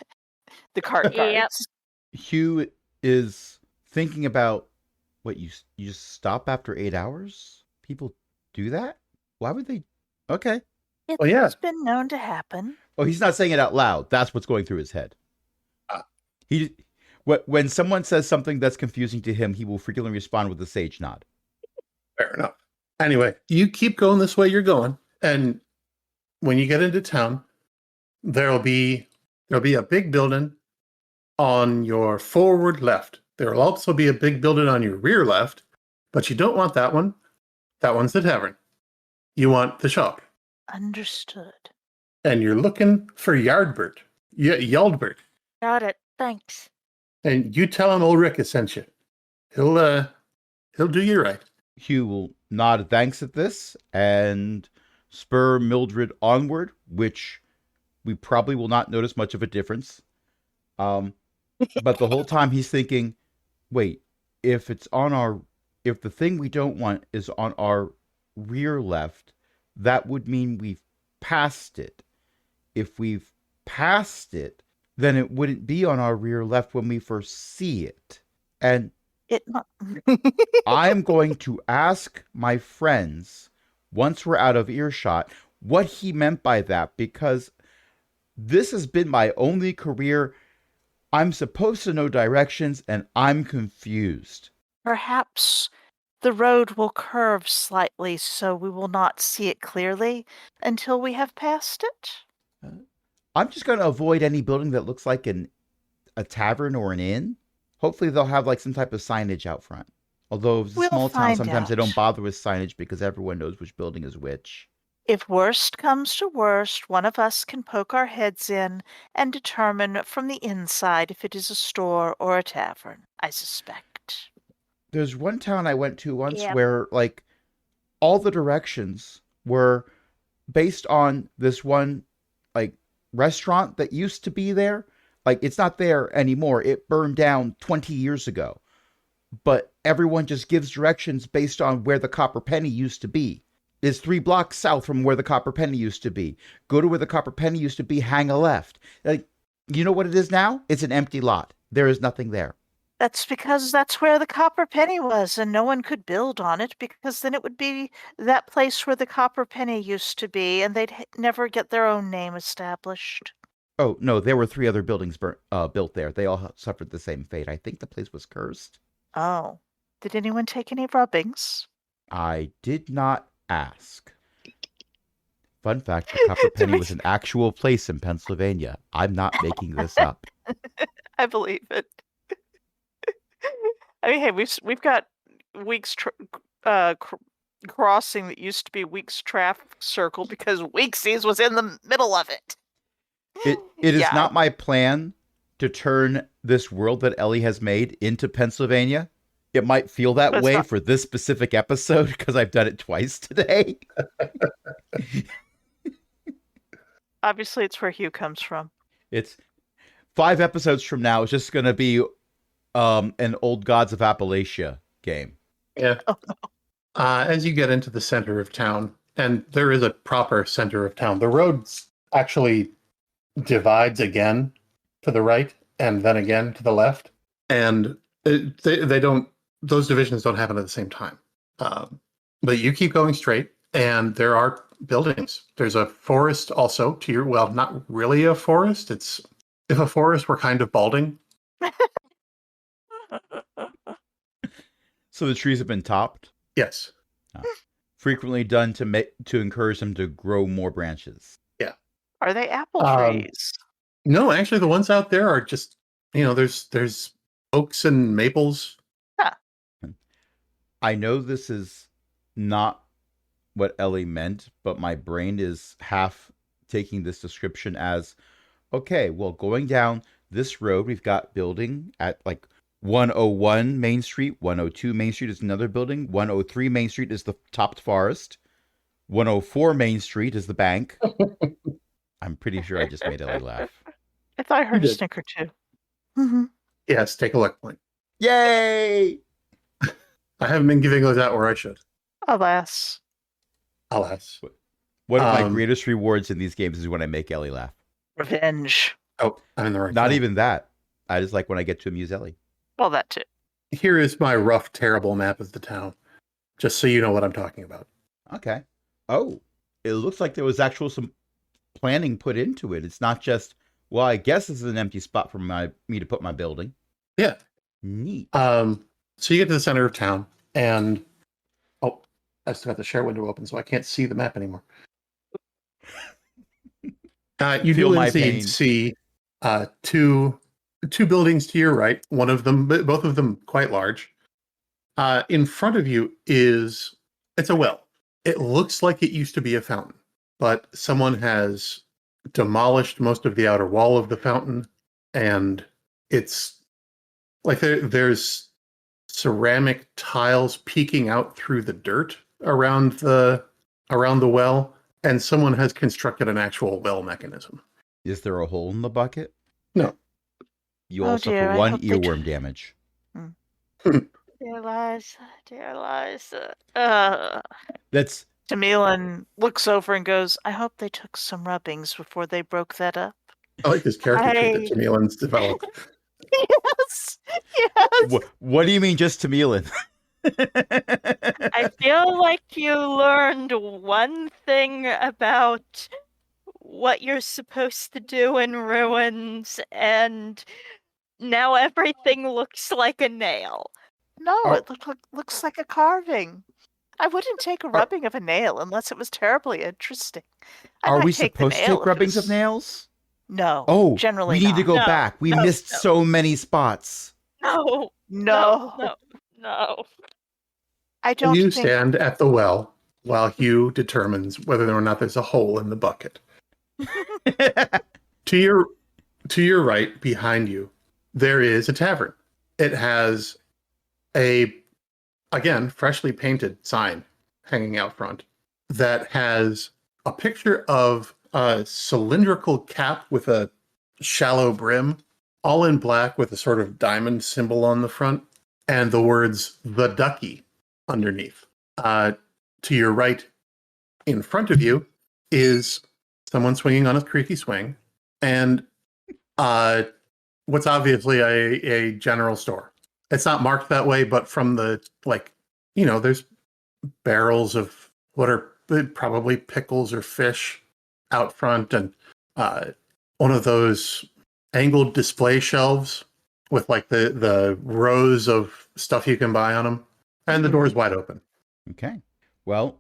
The cart guards. Yep. Hugh is thinking about what you just stop after 8 hours? People do that? Why would they? Okay. It's Well, yeah. been known to happen. Oh, he's not saying it out loud. That's what's going through his head. When someone says something that's confusing to him, he will frequently respond with a sage nod. Fair enough. Anyway, you keep going this way you're going, and when you get into town, there'll be a big building on your forward left. There will also be a big building on your rear left, but you don't want that one. That one's the tavern. You want the shop. Understood. And you're looking for Yardbert. Yaldbert. Got it. Thanks. And you tell him Ulrich has sent you. He'll do you right. Hugh will nod thanks at this and spur Mildred onward, which we probably will not notice much of a difference. But the whole time he's thinking, wait, if the thing we don't want is on our rear left, that would mean we've passed it. If we've passed it, then it wouldn't be on our rear left when we first see it. And I'm going to ask my friends, once we're out of earshot, what he meant by that, because this has been my only career. I'm supposed to know directions, and I'm confused. Perhaps the road will curve slightly so we will not see it clearly until we have passed it. I'm just going to avoid any building that looks like a tavern or an inn. Hopefully they'll have like some type of signage out front. Although it's a We'll small town, find sometimes they out. don't bother with signage because everyone knows which building is which. If worst comes to worst, one of us can poke our heads in and determine from the inside if it is a store or a tavern, I suspect. There's one town I went to once Yep. where like all the directions were based on this one like restaurant that used to be there. Like it's not there anymore. It burned down 20 years ago. But everyone just gives directions based on where the Copper Penny used to be. It's 3 blocks south from where the Copper Penny used to be. Go to where the Copper Penny used to be, hang a left. Like, you know what it is now? It's an empty lot. There is nothing there. That's because that's where the Copper Penny was, and no one could build on it because then it would be that place where the Copper Penny used to be, and they'd never get their own name established. Oh, no, there were 3 other buildings built there. They all suffered the same fate. I think the place was cursed. Oh. Did anyone take any rubbings? I did not ask. Fun fact, the Copper Penny was an actual place in Pennsylvania. I'm not making this up. I believe it. I mean, hey, we've got Weeks Crossing that used to be Weeks Traffic Circle because Weeksies was in the middle of it. It is Yeah. not my plan to turn this world that Ellie has made into Pennsylvania. It might feel But that it's way not. for this specific episode because I've done it twice today. Obviously, it's where Hugh comes from. It's 5 episodes from now. It's just going to be an Old Gods of Appalachia game. Yeah. Oh, no. As you get into the center of town, and there is a proper center of town, the road actually divides again to the right and then again to the left. And they don't, those divisions don't happen at the same time. But you keep going straight, and there are buildings. There's a forest also to your, well, not really a forest. It's, if a forest were kind of balding. So the trees have been topped. Yes. Frequently done to encourage them to grow more branches. Are they apple Um, trees? No, actually, the ones out there are just, there's oaks and maples. I know this is not what Ellie meant, but my brain is half taking this description as, okay, well, going down this road, we've got building at like 101 Main Street, 102 Main Street is another building, 103 Main Street is the topped forest, 104 Main Street is the bank. I'm pretty sure I just made Ellie laugh. I thought I heard a did. snicker too. Mm-hmm. Yes, take a luck point. Yay! I haven't been giving those out where I should. Alas. Alas. One of my Um, greatest rewards in these games is when I make Ellie laugh. Revenge. Oh, I'm in the right. Not film. even that. I just like when I get to amuse Ellie. Well, that too. Here is my rough, terrible map of the town, just so you know what I'm talking about. Okay. Oh, it looks like there was actual some planning put into it. It's not just, well, I guess this is an empty spot for me to put my building. Yeah. Neat. So you get to the center of town, and I still got the share window open, so I can't see the map anymore. You Feel do my indeed pain. see two buildings to your right. One of them, both of them, quite large. In front of you it's a well. It looks like it used to be a fountain, but someone has demolished most of the outer wall of the fountain, and it's like there's ceramic tiles peeking out through the dirt around the well, and someone has constructed an actual well mechanism. Is there a hole in the bucket? No. You Oh, all dear, suffer I one hope they earworm damage. Dear Liza, dear Liza. That's Tamilin looks over and goes, I hope they took some rubbings before they broke that up. I like this character trait that Tamilin's developed. Yes. Yes. what do you mean, just Tamilin? I feel like you learned one thing about what you're supposed to do in ruins, and now everything looks like a nail. No, Are- it looks like a carving. I wouldn't take a rubbing of a nail unless it was terribly interesting. I Are might we take the supposed to nail take if it rubbings of was- nails? No. Oh, generally we need to not. go No, back. We no, missed no. so many spots. No, No. no. I don't You think. stand at the well while Hugh determines whether or not there's a hole in the bucket. To your right, behind you, there is a tavern. It has a, again, freshly painted sign hanging out front that has a picture of a cylindrical cap with a shallow brim, all in black with a sort of diamond symbol on the front, and the words "The Ducky" underneath. To your right, in front of you, is someone swinging on a creaky swing, and what's obviously a general store. It's not marked that way, but from the, there's barrels of what are probably pickles or fish out front, and one of those angled display shelves with the rows of stuff you can buy on them, and the door's wide open. Okay. Well,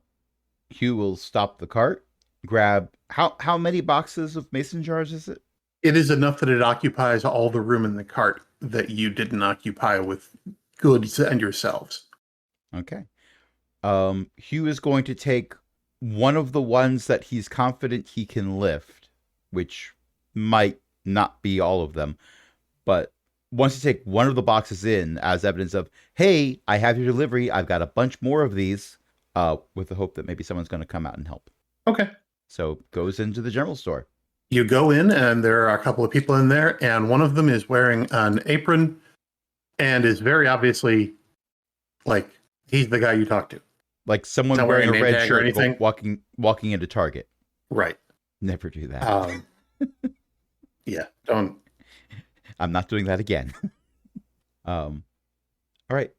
Hugh will stop the cart, grab how many boxes of mason jars is it? It is enough that it occupies all the room in the cart that you didn't occupy with goods and yourselves. Okay. Hugh is going to take one of the ones that he's confident he can lift, which might not be all of them, but wants to take one of the boxes in as evidence of, hey, I have your delivery. I've got a bunch more of these, with the hope that maybe someone's going to come out and help. Okay. So goes into the general store. You go in, and there are a couple of people in there, and one of them is wearing an apron and is very obviously like he's the guy you talk to. Like someone Not wearing a wearing a name red tag or shirt anything? walking into Target. Right. Never do that. Yeah, don't. I'm not doing that again. All right.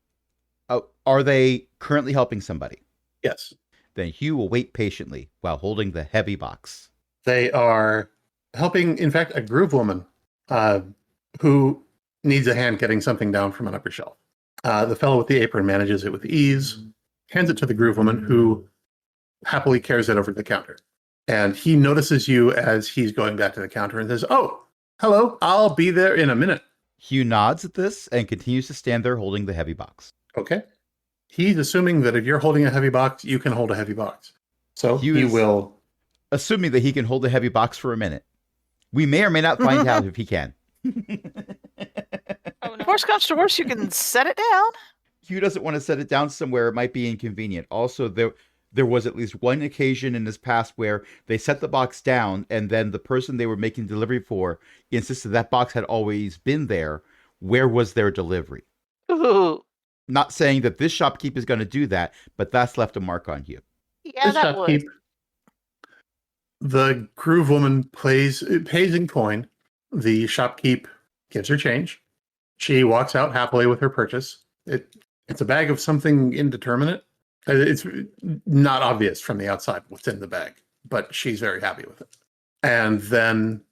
Are they currently helping somebody? Yes. Then Hugh will wait patiently while holding the heavy box. They are helping, in fact, a groove woman who needs a hand getting something down from an upper shelf. The fellow with the apron manages it with ease, hands it to the groove woman, who happily carries it over to the counter. And he notices you as he's going back to the counter and says, "Oh, hello, I'll be there in a minute." Hugh nods at this and continues to stand there holding the heavy box. Okay. He's assuming that if you're holding a heavy box, you can hold a heavy box. So he will... Assuming that he can hold a heavy box for a minute. We may or may not find out if he can. Oh, no. If worse comes to worse, you can set it down. Hugh doesn't want to set it down somewhere it might be inconvenient. Also, there was at least one occasion in his past where they set the box down and then the person they were making delivery for insisted that box had always been there. Where was their delivery? Ooh. Not saying that this shopkeep is going to do that, but that's left a mark on Hugh. Yeah, that would. The groove woman pays in coin. The shopkeep gives her change. She walks out happily with her purchase. It's a bag of something indeterminate. It's not obvious from the outside what's in the bag, but she's very happy with it. And then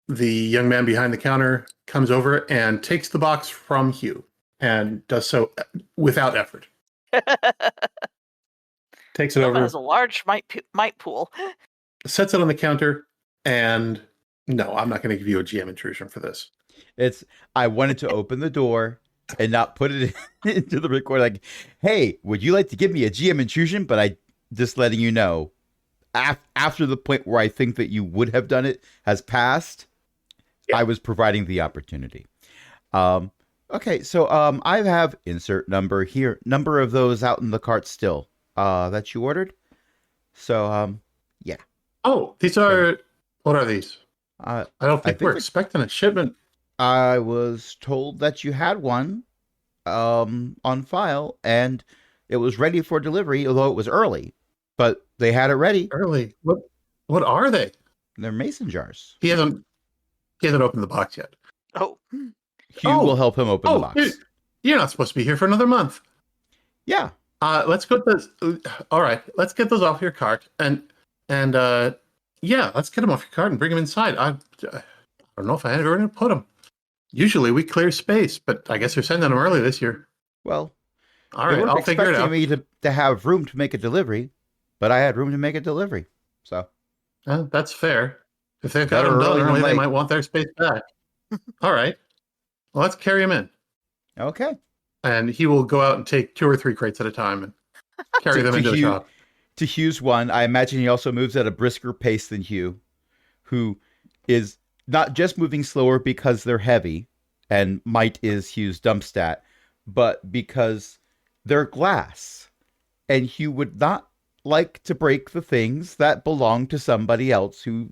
the young man behind the counter comes over and takes the box from Hugh and does so without effort. Takes it over. Has a large might pool. Sets it on the counter, and no, I'm not going to give you a GM intrusion for this. I wanted to open the door and not put it into the record like, hey, would you like to give me a GM intrusion? But just letting you know, after the point where I think that you would have done it has passed, I was providing the opportunity. Okay, so I have insert number here. Number of those out in the cart still that you ordered. So, yeah. Oh, these are... What are these? I don't think we're expecting a shipment. I was told that you had one on file, and it was ready for delivery, although it was early. But they had it ready. Early? What are they? They're mason jars. He hasn't opened the box yet. Oh. Hugh will help him open the box. Dude, you're not supposed to be here for another month. Yeah. Let's get this. All right, let's get those off your cart, and yeah, let's get them off your cart and bring them inside. I don't know if I had anywhere to put them. Usually we clear space, but I guess you're sending them early this year. Well, all right, I'll figure it out. Me to have room to make a delivery, but I had room to make a delivery, so that's fair. If they've got them done early, they might want their space back. All right, well, let's carry them in. Okay. And he will go out and take 2 or 3 crates at a time and carry them into the shop. To Hugh's one, I imagine he also moves at a brisker pace than Hugh, who is not just moving slower because they're heavy, and might is Hugh's dump stat, but because they're glass, and Hugh would not like to break the things that belong to somebody else who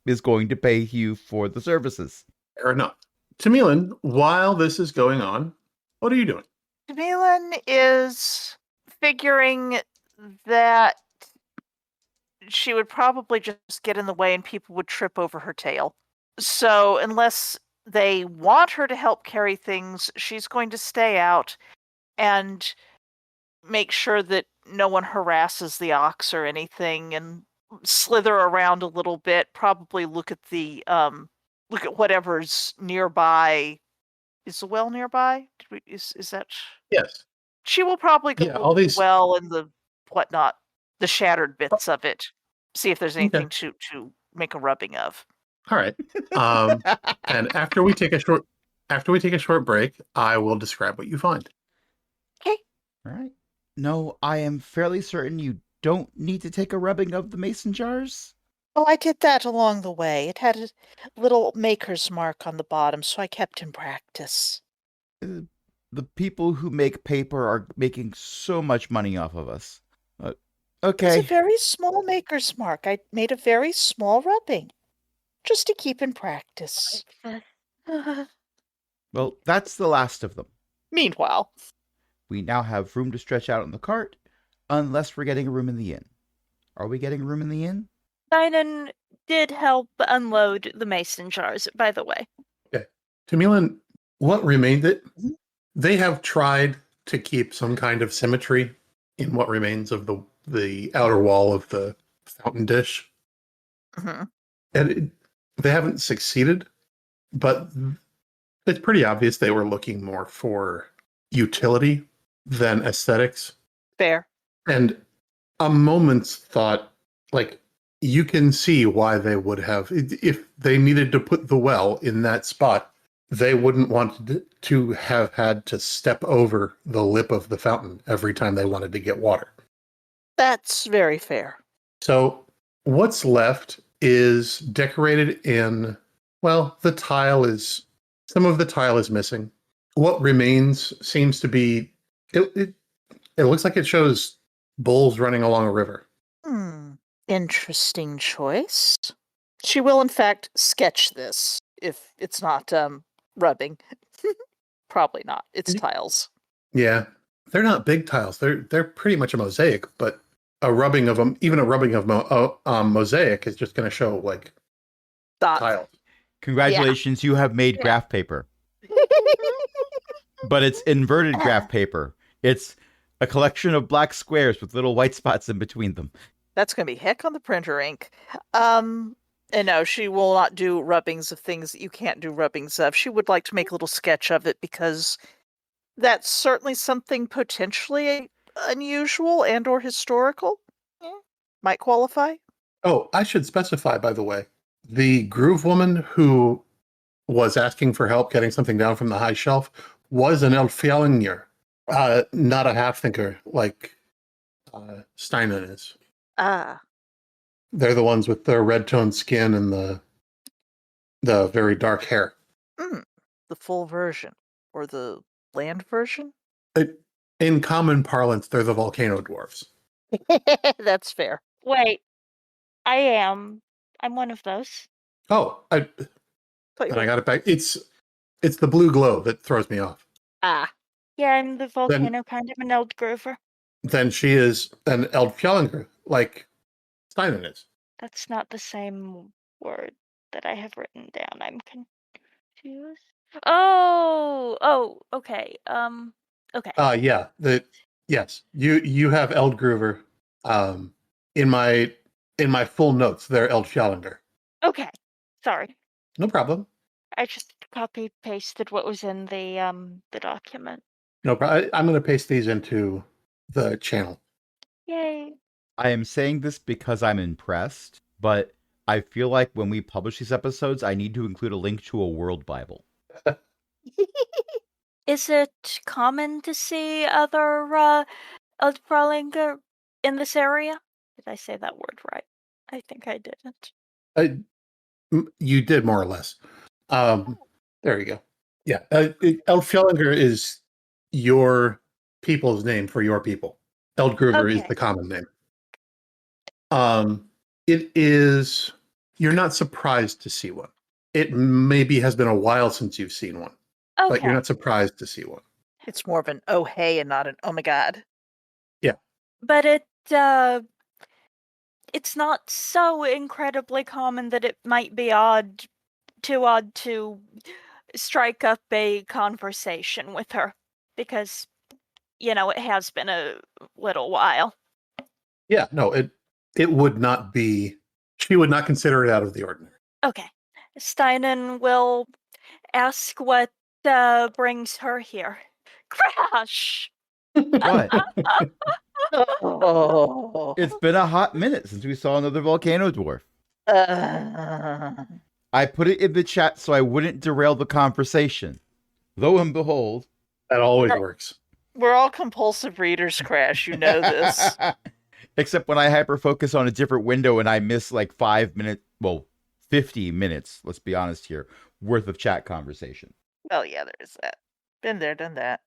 is going to pay Hugh for the services. Fair enough. Tamilan, while this is going on, what are you doing? Tamilan is figuring that she would probably just get in the way and people would trip over her tail. So unless they want her to help carry things, she's going to stay out and make sure that no one harasses the ox or anything, and slither around a little bit, probably look at whatever's nearby. Is the well nearby? Is that? Yes. She will probably go all these... the well and the whatnot, the shattered bits of it. See if there's anything to make a rubbing of. All right. And after we take a short break, I will describe what you find. Okay. All right. No, I am fairly certain you don't need to take a rubbing of the mason jars. Oh, I did that along the way. It had a little maker's mark on the bottom, so I kept in practice. The people who make paper are making so much money off of us. Okay. It's a very small maker's mark. I made a very small rubbing, just to keep in practice. Well, that's the last of them. Meanwhile, we now have room to stretch out on the cart, unless we're getting a room in the inn. Are we getting a room in the inn? Dynan did help unload the mason jars, by the way. Okay. Tamilan, what remained they have tried to keep some kind of symmetry in what remains of the outer wall of the fountain dish. Mm-hmm. And they haven't succeeded, but it's pretty obvious they were looking more for utility than aesthetics. Fair. And a moment's thought, like, you can see why they would have, if they needed to put the well in that spot, they wouldn't want to have had to step over the lip of the fountain every time they wanted to get water. That's very fair. So what's left is decorated in, well, some of the tile is missing. What remains seems to be, it looks like it shows bulls running along a river. Interesting choice. She will, in fact, sketch this if it's not rubbing. Probably not. It's tiles. Yeah, they're not big tiles. They're pretty much a mosaic, but a rubbing of them, even a rubbing of mosaic, is just going to show like tiles. Congratulations, you have made graph paper. But it's inverted graph paper. It's a collection of black squares with little white spots in between them. That's going to be heck on the printer ink. And no, she will not do rubbings of things that you can't do rubbings of. She would like to make a little sketch of it because that's certainly something potentially unusual and or historical. Might qualify. Oh, I should specify, by the way, the groove woman who was asking for help getting something down from the high shelf was an Elfjalinger, not a half-thinker like Steinen is. Ah, They're the ones with the red toned skin and the very dark hair. the full version or the land version? In common parlance, they're the volcano dwarfs. That's fair. Wait, I'm one of those. Oh, Thought you and I were- got it back. It's the blue glow that throws me off. Ah, Yeah, I'm the volcano kind of an old groover. Then she is an Eldfjallinger, like Steinen is. That's not the same word that I have written down. I'm confused. Oh, okay. Okay. Yeah. Yes. You have Eldgroover. In my full notes, they're Eldfjallinger. Okay. Sorry. No problem. I just copy pasted what was in the document. No problem. I'm going to paste these into the channel. Yay. I am saying this because I'm impressed, but I feel like when we publish these episodes, I need to include a link to a world Bible. Is it common to see other Eldfralinger in this area? Did I say that word right? I think I didn't. You did more or less. There you go. Yeah. Eldfjallinger is your people's name for your people. Eldgroover is Okay. the common name. It is. You're not surprised to see one. It maybe has been a while since you've seen one, but Okay. you're not surprised to see one. it's more of an oh hey and not an oh my god. But it's not so incredibly common that it might be too odd to strike up a conversation with her, because it has been a little while. Yeah, no, it would not be. She would not consider it out of the ordinary. Okay. Steinen will ask what brings her here. Crash! What? Oh. It's been a hot minute since we saw another volcano dwarf. I put it in the chat so I wouldn't derail the conversation. Lo and behold. That always works. We're all compulsive readers, Crash. You know this. Except when I hyper focus on a different window and I miss like 50 minutes, let's be honest here, worth of chat conversation. Oh yeah, there is that. Been there, done that.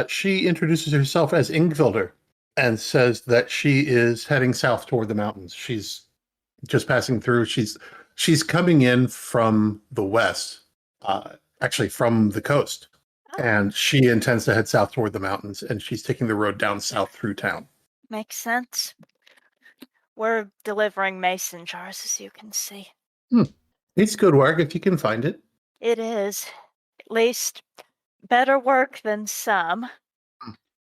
She introduces herself as Ingvilder and says that she is heading south toward the mountains. She's just passing through. She's coming in from the west, actually from the coast, and she intends to head south toward the mountains. And she's taking the road down south through town. Makes sense. We're delivering mason jars, as you can see. It's good work if you can find it. It is. At least better work than some.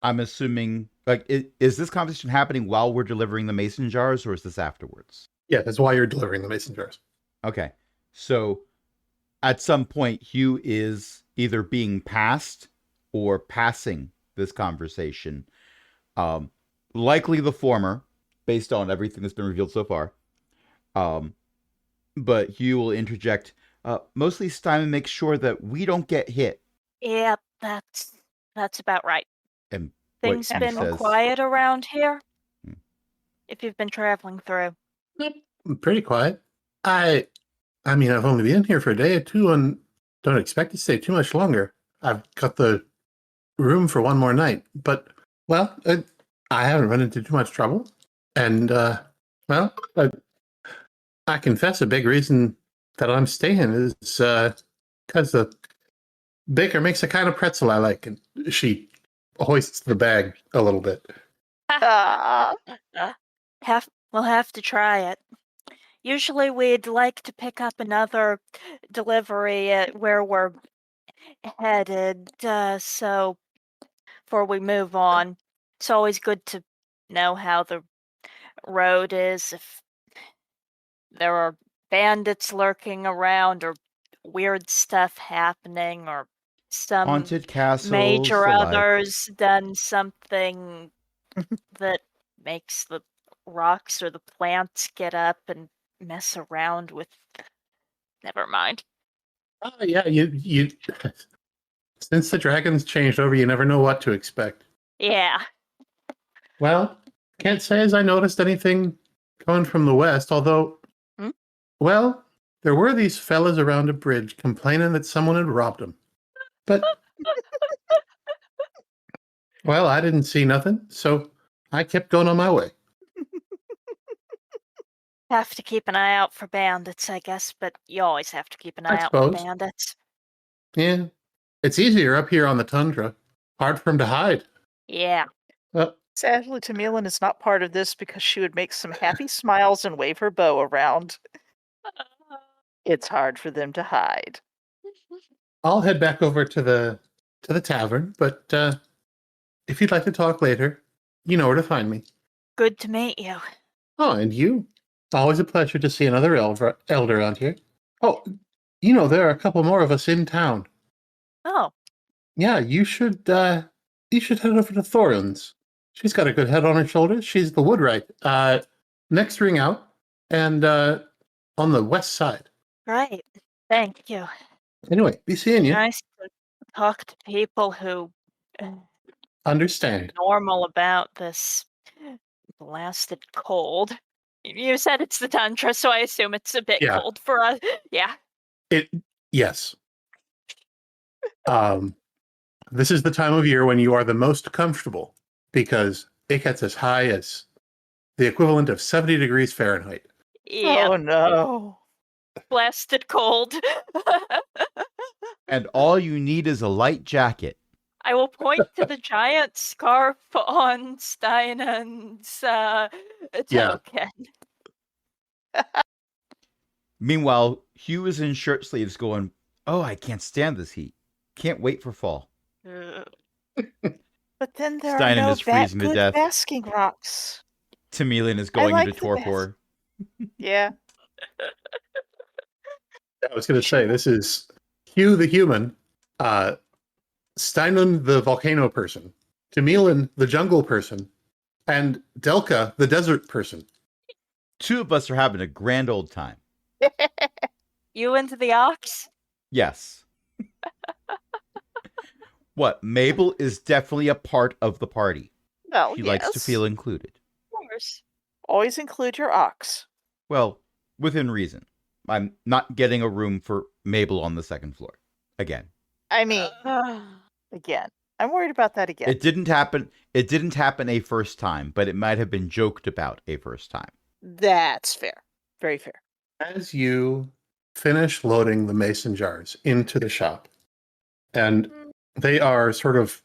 I'm assuming, like, is this conversation happening while we're delivering the mason jars, or is this afterwards? Yeah, that's why you're delivering the mason jars. Okay. So at some point, Hugh is either being passed or passing this conversation. Likely the former, based on everything that's been revealed so far. But Hugh will interject. Mostly Steinen makes sure that we don't get hit. Yep, that's about right. And Things what he been says- quiet around here. If you've been traveling through. Pretty quiet. I mean, I've only been here for a day or two and don't expect to stay too much longer. I've got the room for one more night, but, well, I haven't run into too much trouble. And, well, I confess a big reason that I'm staying is because the baker makes a kind of pretzel I like, and she hoists the bag a little bit. We'll have to try it. Usually we'd like to pick up another delivery at where we're headed, so before we move on, it's always good to know how the road is, if there are bandits lurking around or weird stuff happening, or some Haunted castles. major the like. others done something that makes the rocks or the plants get up and mess around with. Never mind. Oh, yeah, you since the dragons changed over, you never know what to expect. Yeah. Well, Can't say as I noticed anything coming from the west, although, Hmm? well, there were these fellas around a bridge complaining that someone had robbed them. But, well, I didn't see nothing, so I kept going on my way. Have to keep an eye out for bandits, I guess, but you always have to keep an I eye out for suppose. bandits. Yeah, it's easier up here on the tundra. Hard for them to hide. Yeah. Sadly, Tamilin is not part of this because she would make some happy smiles and wave her bow around. It's hard for them to hide. I'll head back over to the tavern, but if you'd like to talk later, you know where to find me. Good to meet you. Oh, and you. Always a pleasure to see another elder around here. Oh, you know, there are a couple more of us in town. Oh, Yeah, you should head over to Þórunn's. She's got a good head on her shoulders. She's the Woodwright. Next ring out, and on the west side. right. Thank you. Anyway, be seeing you. Nice to talk to people who Understand. normal about this blasted cold. You said it's the tundra, so I assume it's a bit Yeah. cold for us. Yeah. Yes. This is the time of year when you are the most comfortable because it gets as high as the equivalent of 70 degrees Fahrenheit. Yeah. Oh no. Blasted cold. And all you need is a light jacket. I will point to the giant scarf on Steinen's token. Meanwhile, Hugh is in shirt sleeves going, "Oh, I can't stand this heat. Can't wait for fall." But then there Steinen are no is freezing to good death. basking rocks. Tamilin is going like into the torpor. Yeah. I was going to say, this is Hugh the human, Steinen the volcano person, Tamilin the jungle person, and Delka the desert person. Two of us are having a grand old time. You into the ox? Yes. What? Mabel is definitely a part of the party. Well, She yes. likes to feel included. Of course. Always include your ox. Well, within reason. I'm not getting a room for Mabel on the second floor. Again. I mean, again. I'm worried about that again. It didn't happen. It didn't happen a first time, but it might have been joked about a first time. That's fair. Very fair. As you finish loading the mason jars into the shop, and they are sort of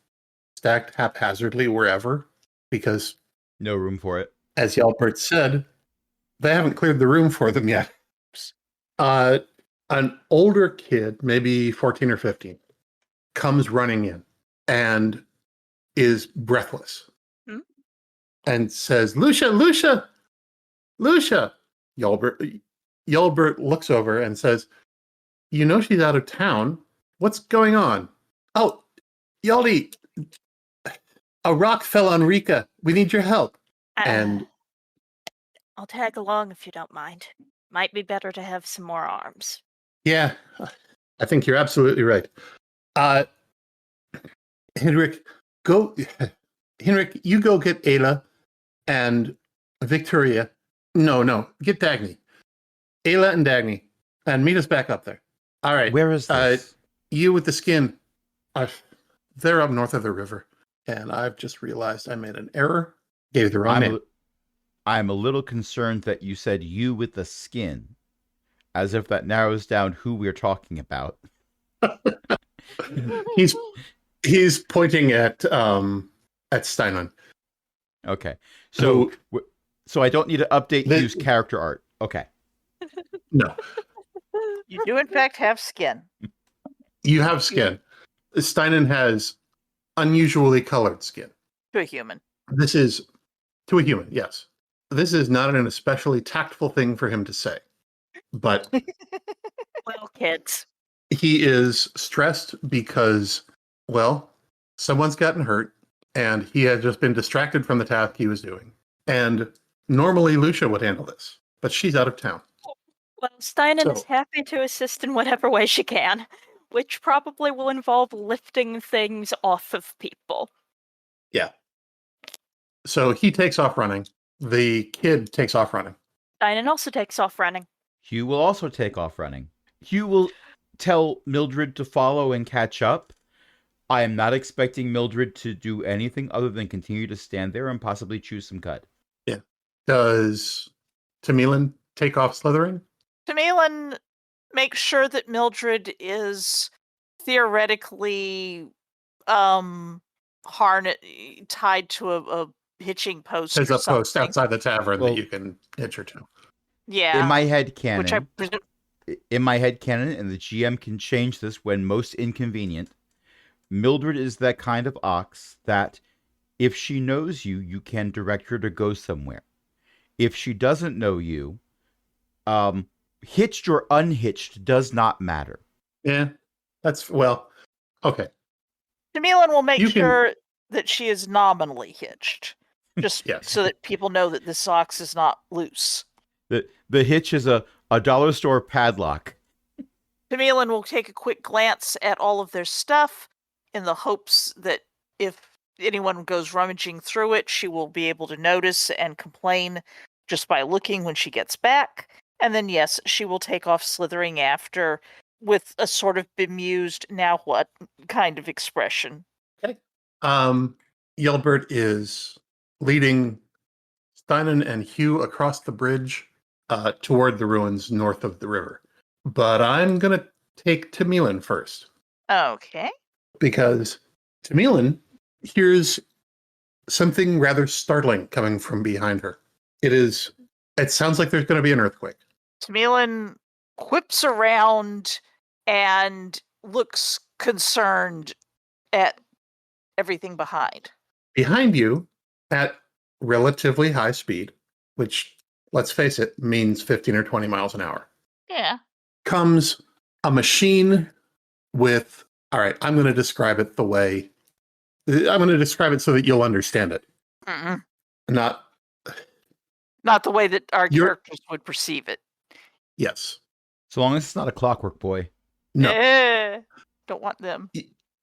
stacked haphazardly wherever, because, No room for it. as Ealdberht said, they haven't cleared the room for them yet. An older kid, maybe 14 or 15, comes running in and is breathless and says, Lucia! Ealdberht looks over and says, "You know she's out of town. What's going on?" "Oh, Yaldi, a rock fell on Rika. We need your help." And I'll tag along if you don't mind. Might be better to have some more arms. yeah, I think you're absolutely right. Hinnerk, you go get Áile and Viktoriya. No, get Dagny. Áile and Dagny, and meet us back up there. All right. Where is this? You with the skin. They're up north of the river, and I've just realized I made an error. Gave the wrong name. I'm a little concerned that you said "you with the skin," as if that narrows down who we're talking about. He's pointing at Steinen. Okay, so I don't need to update Hugh's character art. Okay. No, You do, in fact, have skin. you have skin. Steinen has unusually colored skin. To a human. This is to a human, yes. This is not an especially tactful thing for him to say, but Well, kids. he is stressed because, well, someone's gotten hurt, and he has just been distracted from the task he was doing. And normally Lucia would handle this, but she's out of town. Well, Steinen is happy to assist in whatever way she can, which probably will involve lifting things off of people. Yeah. So he takes off running. The kid takes off running. Steinen also takes off running. Hugh will also take off running. Hugh will tell Mildred to follow and catch up. I am not expecting Mildred to do anything other than continue to stand there and possibly choose some cut. Yeah. Does Tamilan take off slithering? Tamilan makes sure that Mildred is theoretically tied to a hitching post. There's or a post something. outside the tavern Well, that you can hitch her to. Yeah. In my head canon, which I presume. in my head canon, and the GM can change this when most inconvenient, Mildred is that kind of ox that if she knows you, you can direct her to go somewhere. If she doesn't know you, hitched or unhitched does not matter. Yeah. Okay. Tamilan will make You can- sure that she is nominally hitched, just Yes. so that people know that this ox is not loose. The hitch is a dollar store padlock. Tamilan will take a quick glance at all of their stuff in the hopes that if anyone goes rummaging through it, she will be able to notice and complain just by looking when she gets back. And then, yes, she will take off slithering after with a sort of bemused, now what kind of expression. Okay. Ealdberht is leading Steinen and Hugh across the bridge toward the ruins north of the river. But I'm going to take Tamilan first. Okay. Because Tamilan hears something rather startling coming from behind her. It sounds like there's going to be an earthquake. Tamilan whips around and looks concerned at everything behind. Behind you, at relatively high speed, which, let's face it, means 15 or 20 miles an hour, Yeah. comes a machine with, all right, I'm going to describe it so that you'll understand it. Mm-mm. Not, Not the way that our You're- characters would perceive it. yes. So long as it's not a clockwork boy. No. Don't want them.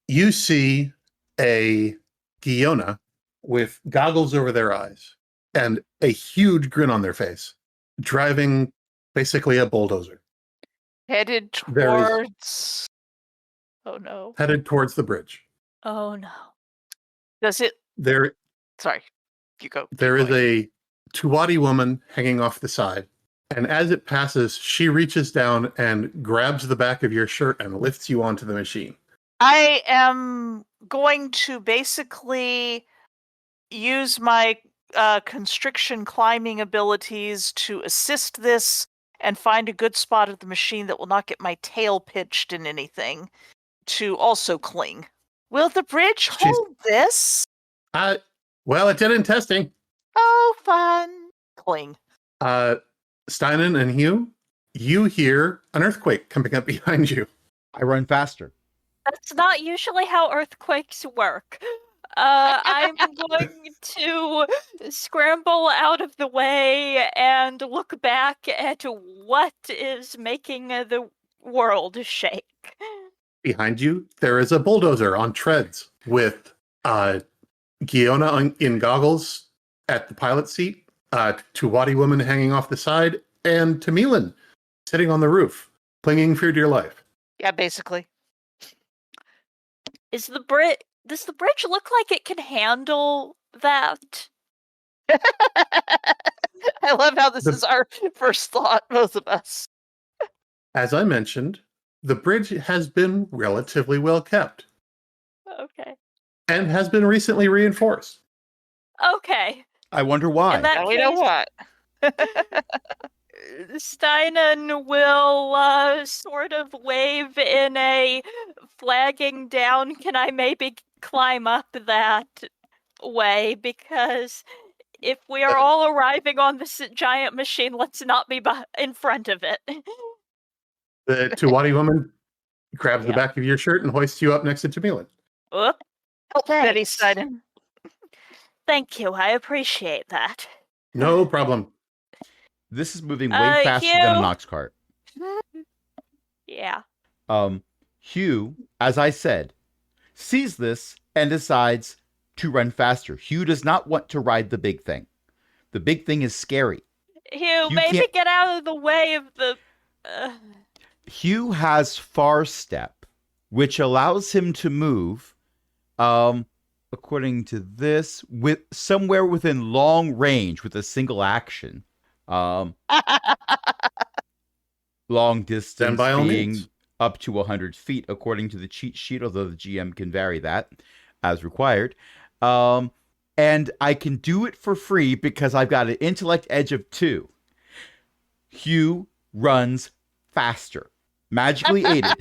You see a giona with goggles over their eyes and a huge grin on their face, driving basically a bulldozer, Headed There is- towards... Oh, no. headed towards the bridge. Oh no. Does it... There Sorry. You go. There is a tuwati woman hanging off the side. And as it passes, she reaches down and grabs the back of your shirt and lifts you onto the machine. I am going to basically use my constriction climbing abilities to assist this and find a good spot of the machine that will not get my tail pitched in anything to also cling. Will the bridge hold this? Well, it did in testing. Oh, fun. Cling. Steinen and Hugh, you hear an earthquake coming up behind you. I run faster. That's not usually how earthquakes work. I'm going to scramble out of the way and look back at what is making the world shake. Behind you, there is a bulldozer on treads with Giona in goggles at the pilot seat, tuwati woman hanging off the side, and Tamilan sitting on the roof, clinging for dear life. Yeah, basically. Does the bridge look like it can handle that? I love how this The- is our first thought, both of us. As I mentioned, the bridge has been relatively well kept Okay. and has been recently reinforced. Okay. I wonder why. In that Now we know case, what. Steinen will sort of wave in a flagging down. Can I maybe climb up that way? Because if we are all arriving on this giant machine, let's not be in front of it. The tuwati woman grabs the Yeah. back of your shirt and hoists you up next to Tamilan. Whoop. Betty Thanks. Steinen. Thank you. I appreciate that. No problem. This is moving way faster than an Hugh. ox cart. Yeah. Hugh, as I said, sees this and decides, to run faster. Hugh does not want to ride the big thing. The big thing is scary. Hugh, You maybe can't- get out of the way of the. Hugh has far step, which allows him to move, according to this, with somewhere within long range with a single action. Long distance by all being means. up to 100 feet, according to the cheat sheet, although the GM can vary that as required. And I can do it for free because I've got an intellect edge of 2. Hugh runs faster, magically aided.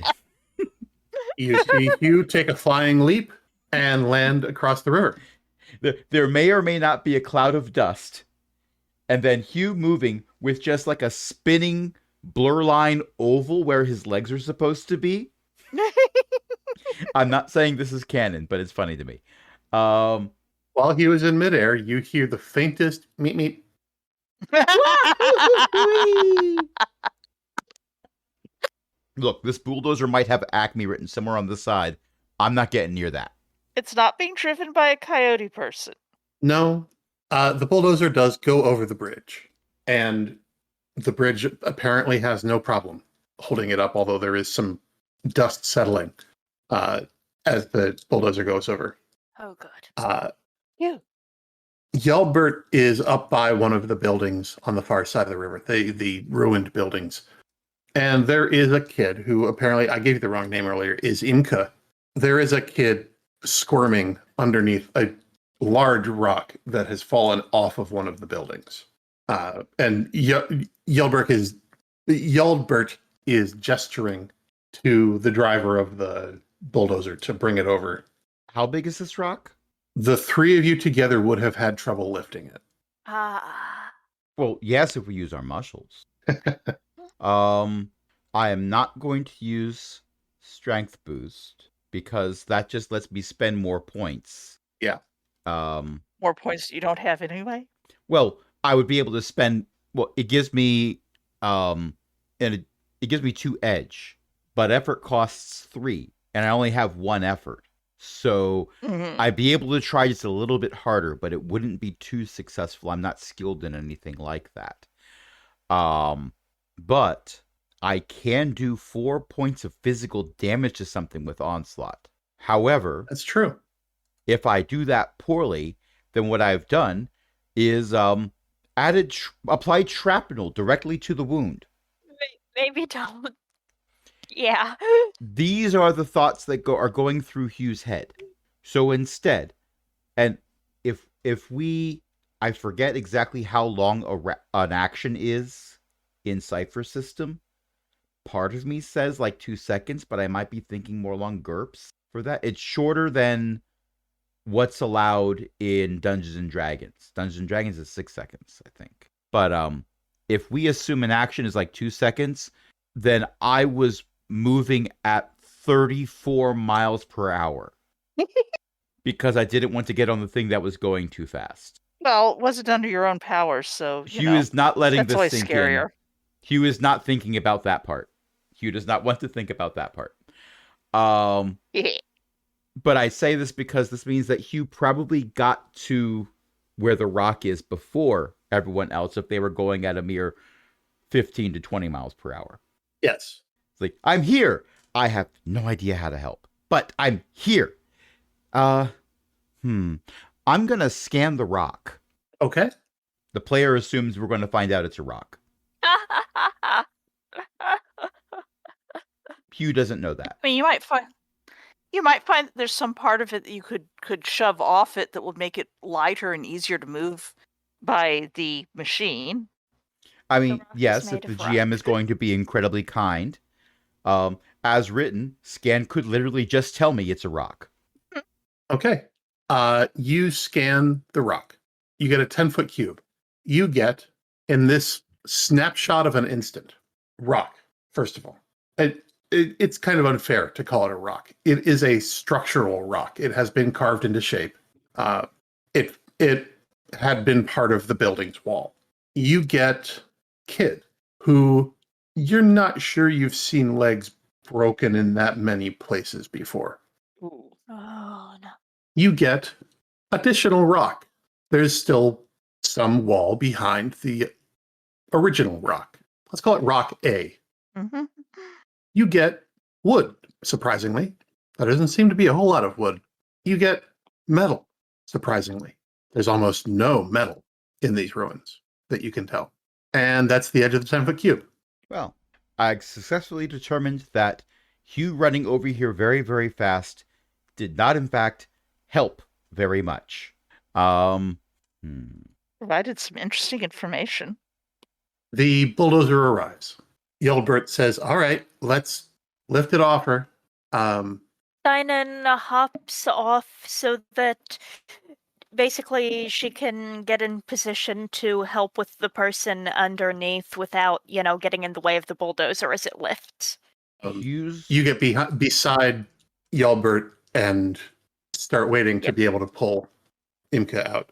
You see Hugh take a flying leap and land across the river. There may or may not be a cloud of dust, and then Hugh moving with just like a spinning blur line oval where his legs are supposed to be. I'm not saying this is canon, but it's funny to me. While he was in midair, you hear the faintest meet meet. Look, this bulldozer might have Acme written somewhere on the side. I'm not getting near that. It's not being driven by a coyote person. No, the bulldozer does go over the bridge, and the bridge apparently has no problem holding it up, although there is some dust settling as the bulldozer goes over. Oh, good. Yeah. Ealdberht is up by one of the buildings on the far side of the river, the ruined buildings. And there is a kid who apparently, I gave you the wrong name earlier, is Imka. There is a kid squirming underneath a large rock that has fallen off of one of the buildings. And Ealdberht is gesturing to the driver of the bulldozer to bring it over. How big is this rock? The 3 of you together would have had trouble lifting it. Well, yes, if we use our muscles. I am not going to use strength boost because that just lets me spend more points. Yeah. More points you don't have anyway. Well, I would be able to spend. Well, it gives me, it gives me 2 edge, but effort costs 3, and I only have 1 effort. So I'd be able to try just a little bit harder, but it wouldn't be too successful. I'm not skilled in anything like that. But I can do 4 points of physical damage to something with Onslaught. However, That's true. if I do that poorly, then what I've done is applied shrapnel directly to the wound. Maybe don't. Yeah. These are the thoughts that are going through Hugh's head. So instead, and if I forget exactly how long an action is in Cypher system. Part of me says like 2 seconds, but I might be thinking more along GURPS for that. It's shorter than what's allowed in Dungeons and Dragons. Dungeons and Dragons is 6 seconds, I think. But if we assume an action is like 2 seconds, then I was moving at 34 miles per hour because I didn't want to get on the thing that was going too fast. Well, it wasn't under your own power, so Hugh is not letting that's this always sink scarier. in. Hugh is not thinking about that part. Hugh does not want to think about that part. But I say this because this means that Hugh probably got to where the rock is before everyone else if they were going at a mere 15 to 20 miles per hour. Yes. It's like, I'm here. I have no idea how to help, but I'm here. I'm going to scan the rock. Okay. The player assumes we're going to find out it's a rock. Hugh doesn't know that. I mean, you might find that there's some part of it that you could shove off it that would make it lighter and easier to move by the machine. I mean, rock is yes, if made the of GM rock. is going to be incredibly kind. As written, Scan could literally just tell me it's a rock. Okay. You scan the rock. You get a 10-foot cube. You get, in this snapshot of an instant, rock, first of all. It's kind of unfair to call it a rock. It is a structural rock. It has been carved into shape. It had been part of the building's wall. You get Kid, who you're not sure you've seen legs broken in that many places before. Ooh. Oh no. You get additional rock. There's still some wall behind the original rock. Let's call it rock A. Mm-hmm. You get wood, surprisingly. There doesn't seem to be a whole lot of wood. You get metal, surprisingly. There's almost no metal in these ruins that you can tell. And that's the edge of the 10-foot cube. Well, I successfully determined that Hugh running over here very, very fast did not, in fact, help very much. Provided some interesting information. The bulldozer arrives. Ealdberht says, all right, let's lift it off her. Steinen hops off so that basically she can get in position to help with the person underneath without, getting in the way of the bulldozer as it lifts. You get beside Ealdberht and start waiting to be able to pull Imka out.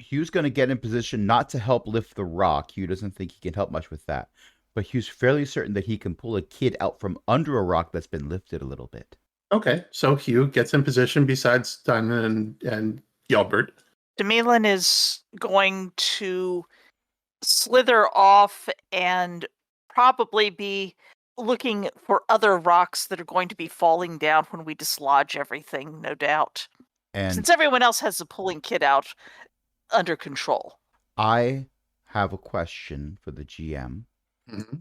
Hugh's going to get in position not to help lift the rock. Hugh doesn't think he can help much with that. But Hugh's fairly certain that he can pull a kid out from under a rock that's been lifted a little bit. Okay, so Hugh gets in position beside Steinen and Ealdberht. Demilin is going to slither off and probably be looking for other rocks that are going to be falling down when we dislodge everything, no doubt. And since everyone else has the pulling kit out under control. I have a question for the GM. Mm-hmm.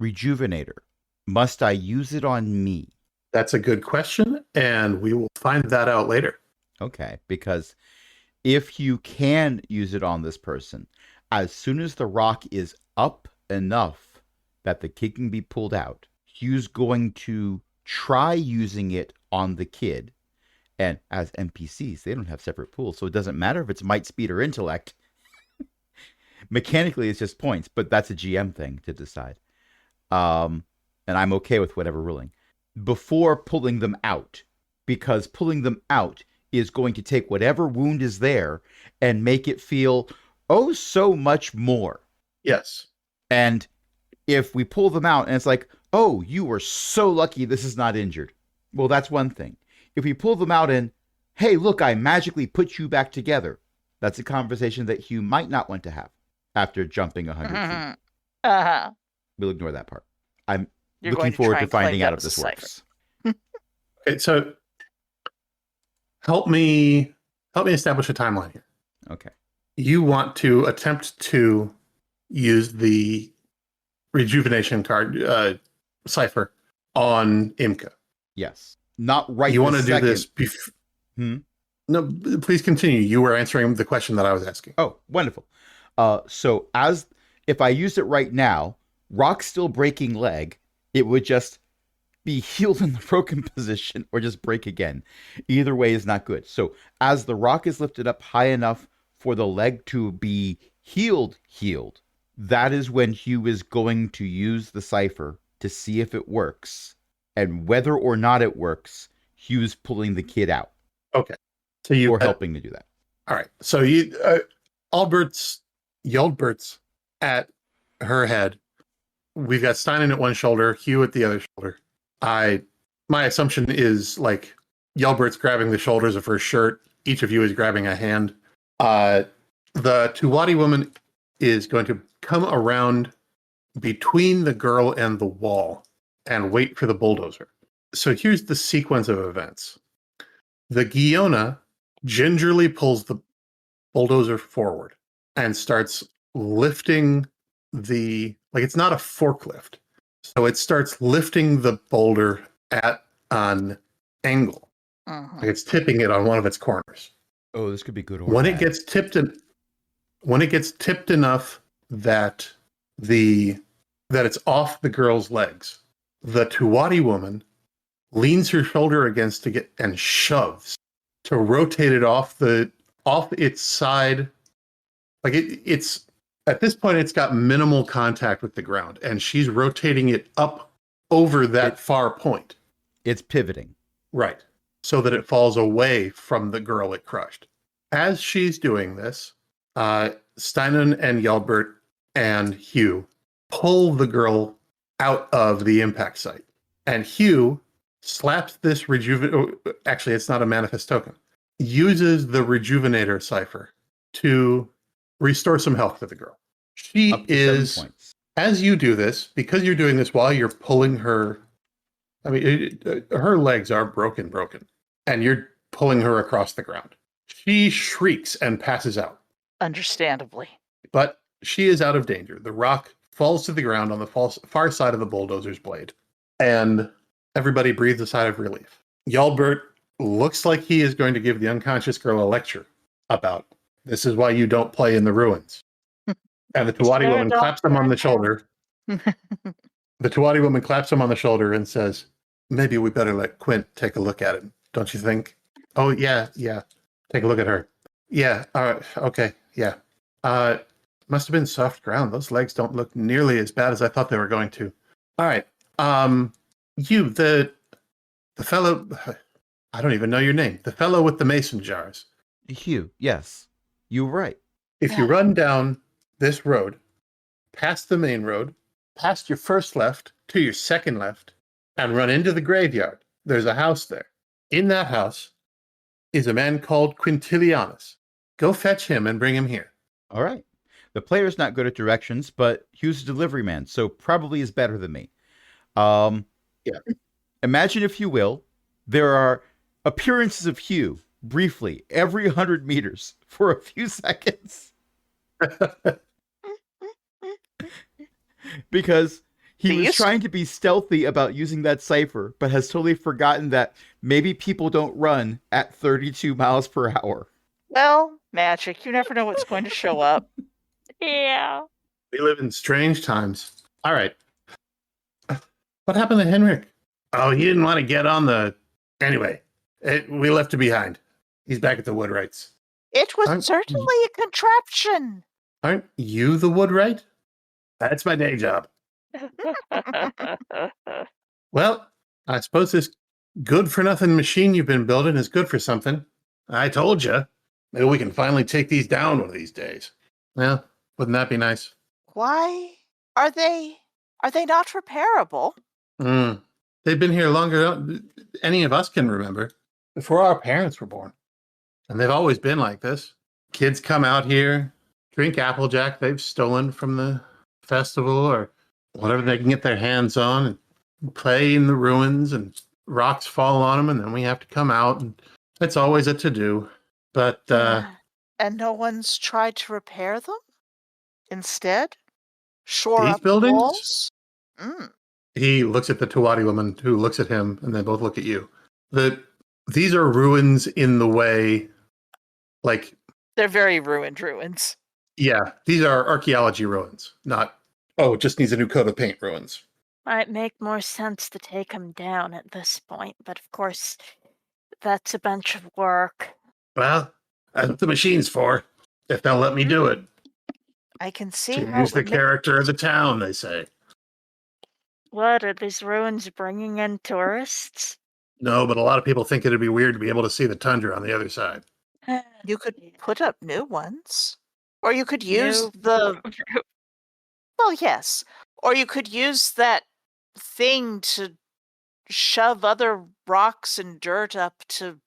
Rejuvenator. Must I use it on me? That's a good question, and we will find that out later. Okay, because if you can use it on this person, as soon as the rock is up enough that the kid can be pulled out, Hugh's going to try using it on the kid. And as NPCs, they don't have separate pools, so it doesn't matter if it's might, speed, or intellect. Mechanically, it's just points, but that's a GM thing to decide. And I'm okay with whatever ruling. Before pulling them out, because pulling them out is going to take whatever wound is there and make it feel, oh, so much more. Yes. And if we pull them out and it's like, oh, you were so lucky this is not injured. Well, that's one thing. If we pull them out and, hey, look, I magically put you back together, that's a conversation that Hugh might not want to have after jumping 100 feet. Uh-huh. We'll ignore that part. I'm You're looking going to forward try to and claim finding that out if as a this cipher. works. Okay, so help me establish a timeline here. Okay. You want to attempt to use the rejuvenation card cipher on Imka. Yes. Not right. You want to this do second. this No, please continue. You were answering the question that I was asking. Oh, wonderful. So as if I used it right now, rock still breaking leg, it would just be healed in the broken position or just break again. Either way is not good. So as the rock is lifted up high enough for the leg to be healed, that is when Hugh is going to use the cipher to see if it works. And whether or not it works, Hugh's pulling the kid out. Okay. So you or helping to do that. All right. So you Ealdberht's at her head. We've got Steinen at one shoulder, Hugh at the other shoulder. My assumption is like Ealdberht's grabbing the shoulders of her shirt. Each of you is grabbing a hand. The tuwati woman is going to come around between the girl and the wall and wait for the bulldozer. So here's the sequence of events. The giona gingerly pulls the bulldozer forward and starts lifting it's not a forklift. So it starts lifting the boulder at an angle. Uh-huh. Like it's tipping it on one of its corners. Oh, this could be good. When it gets tipped enough that it's off the girl's legs, the tuwati woman leans her shoulder against and shoves to rotate it off its side. Like it's at this point, it's got minimal contact with the ground, and she's rotating it up over that far point. It's pivoting. Right. So that it falls away from the girl it crushed. As she's doing this, Steinen and Ealdberht and Hugh pull the girl out of the impact site. And Hugh slaps this actually, it's not a manifest token. uses the Rejuvenator Cypher to restore some health to the girl. She Up to 7 is, points. as you do this, because you're doing this while you're pulling her, I mean, her legs are broken, and you're pulling her across the ground. She shrieks and passes out. Understandably. But she is out of danger. The rock falls to the ground on the far side of the bulldozer's blade. And everybody breathes a sigh of relief. Ealdberht looks like he is going to give the unconscious girl a lecture about this is why you don't play in the ruins. And the tuwati woman claps him on the shoulder. The tuwati woman claps him on the shoulder and says, maybe we better let Quint take a look at him, don't you think? Oh, yeah. Take a look at her. Yeah, okay, yeah. Must have been soft ground. Those legs don't look nearly as bad as I thought they were going to. All right. You, the fellow, I don't even know your name. The fellow with the mason jars. Hugh, yes. You were right. If you run down this road, past the main road, past your first left to your second left, and run into the graveyard, there's a house there. In that house is a man called Quintilianus. Go fetch him and bring him here. All right. The player's not good at directions, but Hugh's a delivery man, so probably is better than me. Yeah. Imagine, if you will, there are appearances of Hugh, briefly, every 100 meters for a few seconds. Because he was trying to be stealthy about using that cipher, but has totally forgotten that maybe people don't run at 32 miles per hour. Well, magic. You never know what's going to show up. Yeah. We live in strange times. All right. What happened to Hinnerk? Oh, he didn't want to get on the... Anyway, we left him behind. He's back at the Woodwrights. It was certainly a contraption. Aren't you the Woodwright? That's my day job. Well, I suppose this good-for-nothing machine you've been building is good for something. I told you. Maybe we can finally take these down one of these days. Well, wouldn't that be nice? Why are they not repairable? They've been here longer than any of us can remember, before our parents were born. And they've always been like this. Kids come out here, drink Applejack they've stolen from the festival or whatever they can get their hands on, and play in the ruins, and rocks fall on them, and then we have to come out, and it's always a to-do. But, And no one's tried to repair them? Instead? Shore these up buildings? walls? He looks at the tuwati woman, who looks at him, and they both look at you. These are ruins in the way, like... They're very ruined ruins. Yeah, these are archaeology ruins, not, it just needs a new coat of paint ruins. Might make more sense to take him down at this point, but of course, that's a bunch of work. Well, that's what the machine's for, if they'll let me do it. I can see To how use it the would make- character of the town, they say. What, are these ruins bringing in tourists? No, but a lot of people think it'd be weird to be able to see the tundra on the other side. You could put up new ones. Or you could use the... Well, yes. Or you could use that thing to shove other rocks and dirt up to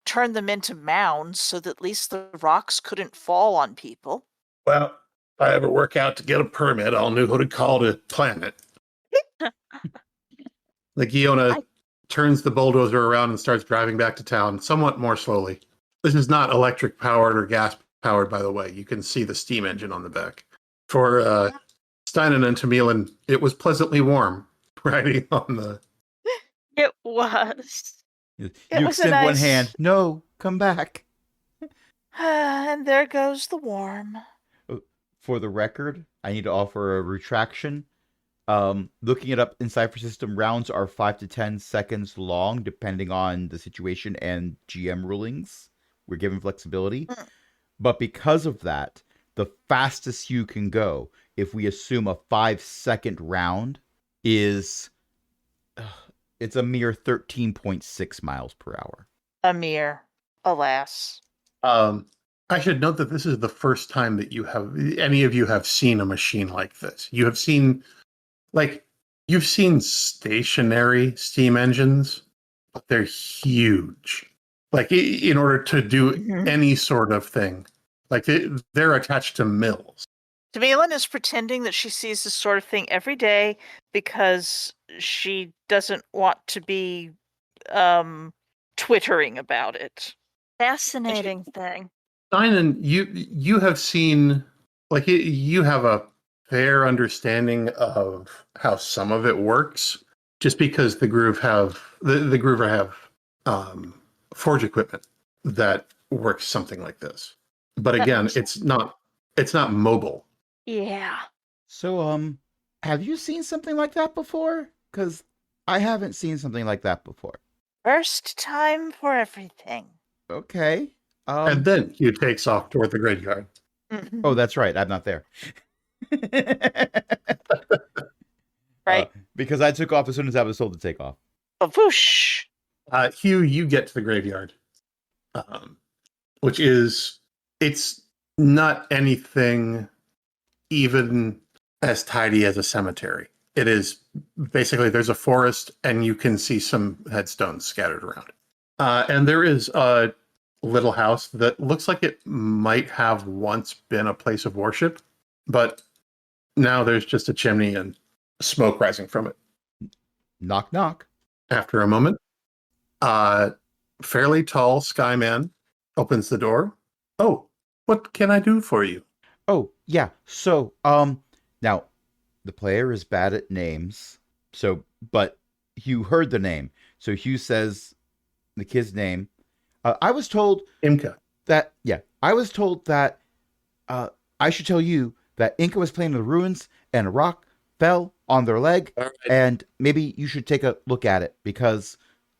turn them into mounds so that at least the rocks couldn't fall on people. Well, if I ever work out to get a permit, I'll know who to call to plan it. The giona turns the bulldozer around and starts driving back to town, somewhat more slowly. This is not electric powered or gas powered, by the way. You can see the steam engine on the back. For Steinen and Tamilin, it was pleasantly warm riding on the... It was. You was a extend one nice- hand. No, come back. And there goes the worm. For the record, I need to offer a retraction. Looking it up in Cypher System, rounds are 5 to 10 seconds long, depending on the situation and GM rulings. We're given flexibility. But because of that, the fastest you can go, if we assume a 5-second round, is... it's a mere 13.6 miles per hour. A mere, alas. I should note that this is the first time that any of you have seen a machine like this. You have seen, you've seen stationary steam engines, but they're huge. Like in order to do Mhm. any sort of thing. Like they're attached to mills. Tamilin is pretending that she sees this sort of thing every day because she doesn't want to be twittering about it. Fascinating thing. Steinen, you have seen, like, you have a fair understanding of how some of it works, just because the Groover have forge equipment that works something like this. But That again, makes it's not mobile. Yeah. So, have you seen something like that before? Because I haven't seen something like that before. First time for everything. Okay. And then he takes off toward the graveyard. Oh, that's right. I'm not there. Right. Because I took off as soon as I was told to take off. Whoosh. Hugh, you get to the graveyard, which is, it's not anything even as tidy as a cemetery. It is basically, there's a forest and you can see some headstones scattered around. And there is a little house that looks like it might have once been a place of worship, but now there's just a chimney and smoke rising from it. Knock, knock. After a moment, fairly tall skyman opens the door. Oh, what can I do for you? Oh, yeah. So, now the player is bad at names. So, but Hugh heard the name. So Hugh says the kid's name. I was told Imka. that, I should tell you that Inca was playing in the ruins and a rock fell on their leg. All right. And maybe you should take a look at it because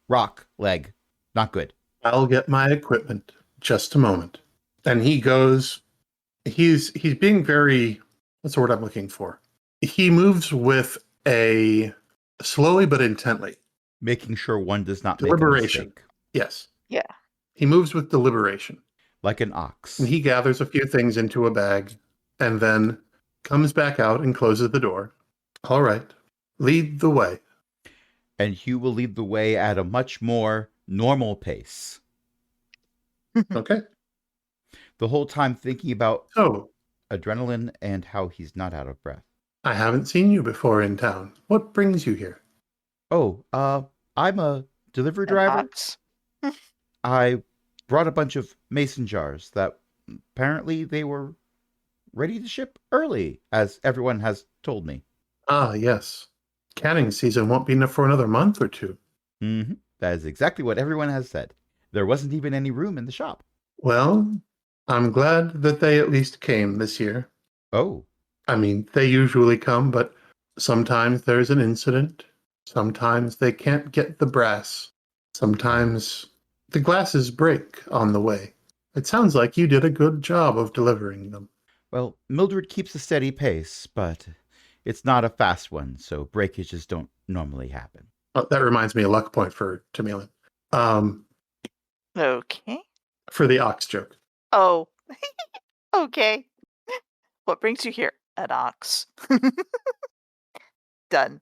rock leg, not good. I'll get my equipment. Just a moment. And he goes, he's being very, what's the word I'm looking for? He moves with a slowly but intently. Making sure one does not make a Deliberation. mistake. Yes. Yeah. He moves with deliberation. Like an ox. And he gathers a few things into a bag and then comes back out and closes the door. All right. Lead the way. And Hugh will lead the way at a much more normal pace. Okay. The whole time thinking about So, adrenaline and how he's not out of breath. I haven't seen you before in town. What brings you here? Oh, I'm a delivery An driver. ox. I brought a bunch of mason jars that apparently they were ready to ship early, as everyone has told me. Ah, yes. Canning season won't be for another month or two. Mm-hmm. That is exactly what everyone has said. There wasn't even any room in the shop. Well, I'm glad that they at least came this year. Oh, I mean, they usually come, but sometimes there's an incident. Sometimes they can't get the brass. Sometimes the glasses break on the way. It sounds like you did a good job of delivering them. well, Mildred keeps a steady pace, but it's not a fast one, so breakages don't normally happen. Oh, that reminds me of luck point for Tamilin. Okay. For the ox joke. Oh. Okay. What brings you here? An ox. Done.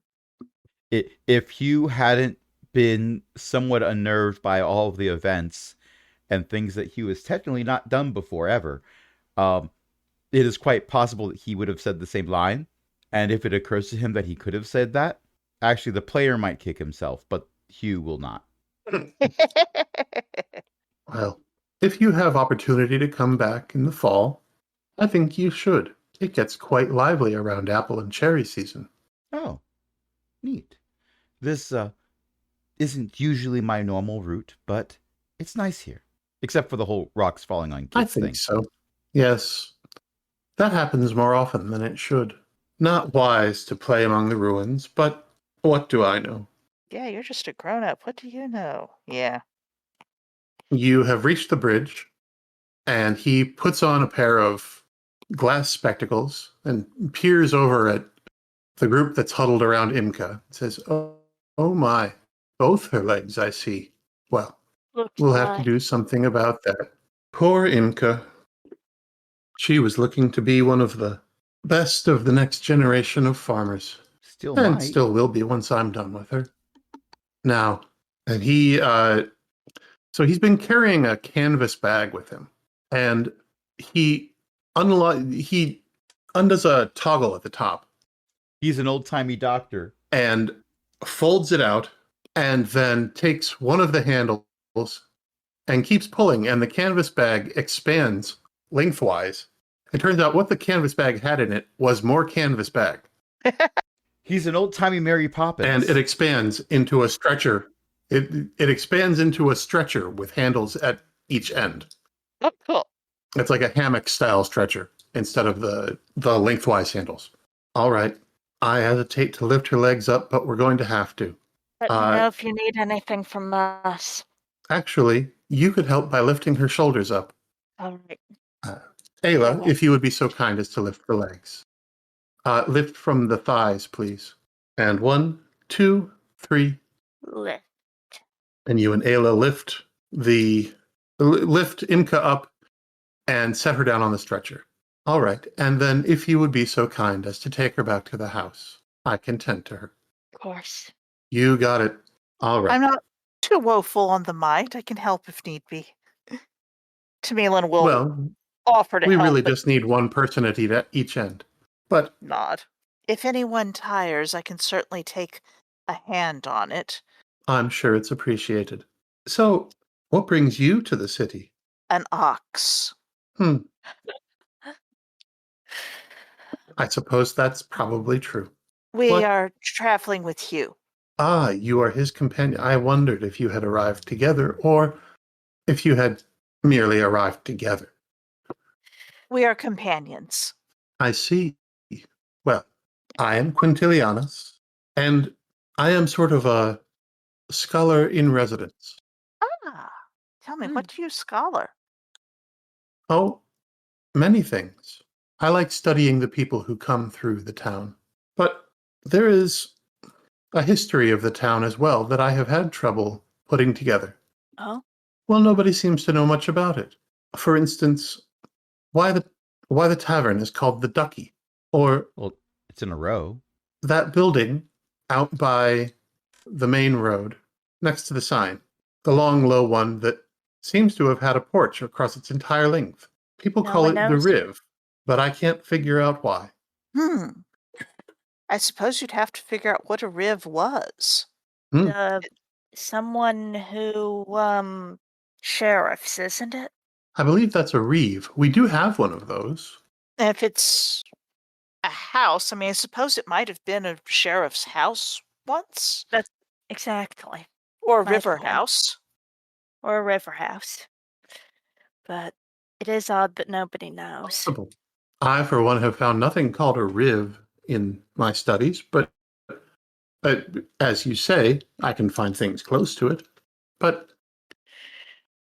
If Hugh hadn't been somewhat unnerved by all of the events and things that Hugh has technically not done before ever, it is quite possible that he would have said the same line. And if it occurs to him that he could have said that, actually the player might kick himself, but Hugh will not. Well, if you have opportunity to come back in the fall, I think you should. It gets quite lively around apple and cherry season. Oh, neat. This isn't usually my normal route, but it's nice here. Except for the whole rocks falling on kids I think thing. so. Yes. That happens more often than it should. Not wise to play among the ruins, but what do I know? Yeah, you're just a grown-up. What do you know? Yeah. You have reached the bridge, and he puts on a pair of glass spectacles and peers over at the group that's huddled around Imka. And says, oh my, both her legs, I see. Well, Looks we'll have to like. do something about that. Poor Imka. She was looking to be one of the best of the next generation of farmers. Still And might. still will be once I'm done with her. Now, and he So he's been carrying a canvas bag with him, and he undoes a toggle at the top He's an old-timey doctor. and folds it out, and then takes one of the handles and keeps pulling, and the canvas bag expands lengthwise. It turns out what the canvas bag had in it was more canvas bag. He's an old-timey Mary Poppins. And it expands into a stretcher. It expands into a stretcher with handles at each end. Oh, cool. It's like a hammock-style stretcher instead of the lengthwise handles. All right. I hesitate to lift her legs up, but we're going to have to. Let me know if you need anything from us. Actually, you could help by lifting her shoulders up. All right. Ayla, if you would be so kind as to lift the legs. Lift from the thighs, please. And 1, 2, 3. Lift. And you and Ayla lift Imka up and set her down on the stretcher. All right. And then if you would be so kind as to take her back to the house, I can tend to her. Of course. You got it. All right. I'm not too woeful on the might. I can help if need be. Tamilin will Well, offer to we help. really but just need one person at each end. But nod. If anyone tires, I can certainly take a hand on it. I'm sure it's appreciated. So, what brings you to the city? An ox. I suppose that's probably true. We What? are traveling with Hugh. Ah, you are his companion. I wondered if you had arrived together or if you had merely arrived together. We are companions. I see. Well, I am Quintilianus, and I am sort of a scholar in residence. Ah, tell me, what do you scholar? Oh, many things. I like studying the people who come through the town. But there is a history of the town as well that I have had trouble putting together. Oh, Well, nobody seems to know much about it. For instance, why the tavern is called the Ducky, or Well, it's in a row. that building out by the main road next to the sign, the long, low one that seems to have had a porch across its entire length. People No call one it the knows. Riv, but I can't figure out why. I suppose you'd have to figure out what a riv was. Someone who sheriffs, isn't it? I believe that's a reeve. We do have one of those. If it's a house, I mean, I suppose it might have been a sheriff's house once, That's exactly. or a Might river have been. house. Or a river house. But it is odd that nobody knows. Possible. I, for one, have found nothing called a riv in my studies, but as you say, I can find things close to it. But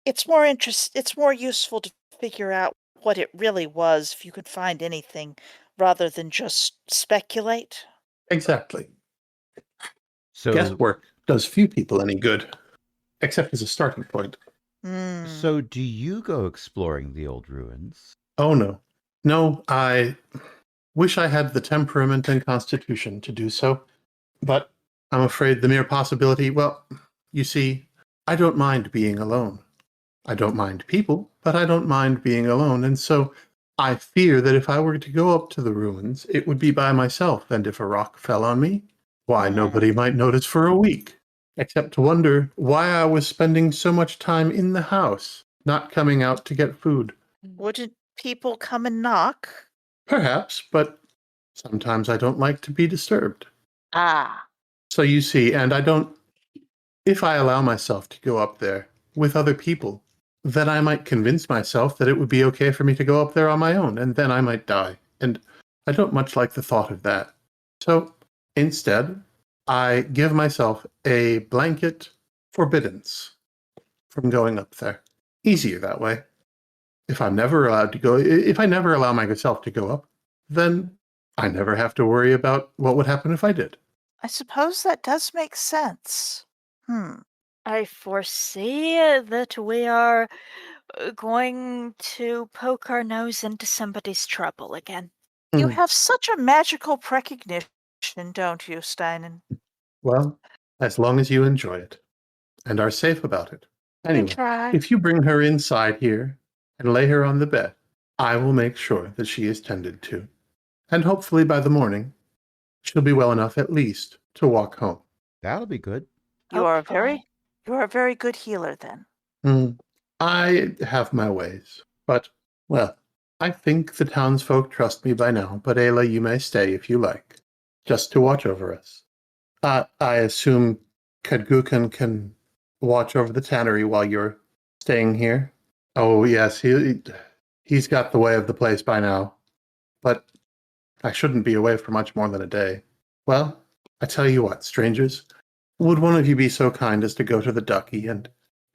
It's more useful to figure out what it really was if you could find anything rather than just speculate. exactly. So, Guesswork does few people any good, except as a starting point. so do you go exploring the old ruins? Oh, no. No, I wish I had the temperament and constitution to do so, but I'm afraid the mere possibility, well, you see, I don't mind being alone. I don't mind people, but I don't mind being alone, and so I fear that if I were to go up to the ruins, it would be by myself, and if a rock fell on me, why, nobody might notice for a week, except to wonder why I was spending so much time in the house, not coming out to get food. Wouldn't people come and knock? Perhaps, but sometimes I don't like to be disturbed. Ah, So you see, and I don't, if I allow myself to go up there with other people, then I might convince myself that it would be okay for me to go up there on my own, and then I might die. And I don't much like the thought of that. So instead, I give myself a blanket forbiddance from going up there. Easier that way. If I never allow myself to go up, then I never have to worry about what would happen if I did. I suppose that does make sense. I foresee that we are going to poke our nose into somebody's trouble again. You have such a magical precognition, don't you, Steinen? Well, as long as you enjoy it and are safe about it. Anyway, try. if you bring her inside here and lay her on the bed, I will make sure that she is tended to. And hopefully by the morning, she'll be well enough at least to walk home. That'll be good. You are Hopefully. a very good healer then. I have my ways, but, well, I think the townsfolk trust me by now, but Áile, you may stay if you like, just to watch over us. I assume Cadgucan can watch over the tannery while you're staying here? Oh, yes, he's got the way of the place by now, but I shouldn't be away for much more than a day. Well, I tell you what, strangers, would one of you be so kind as to go to the Ducky and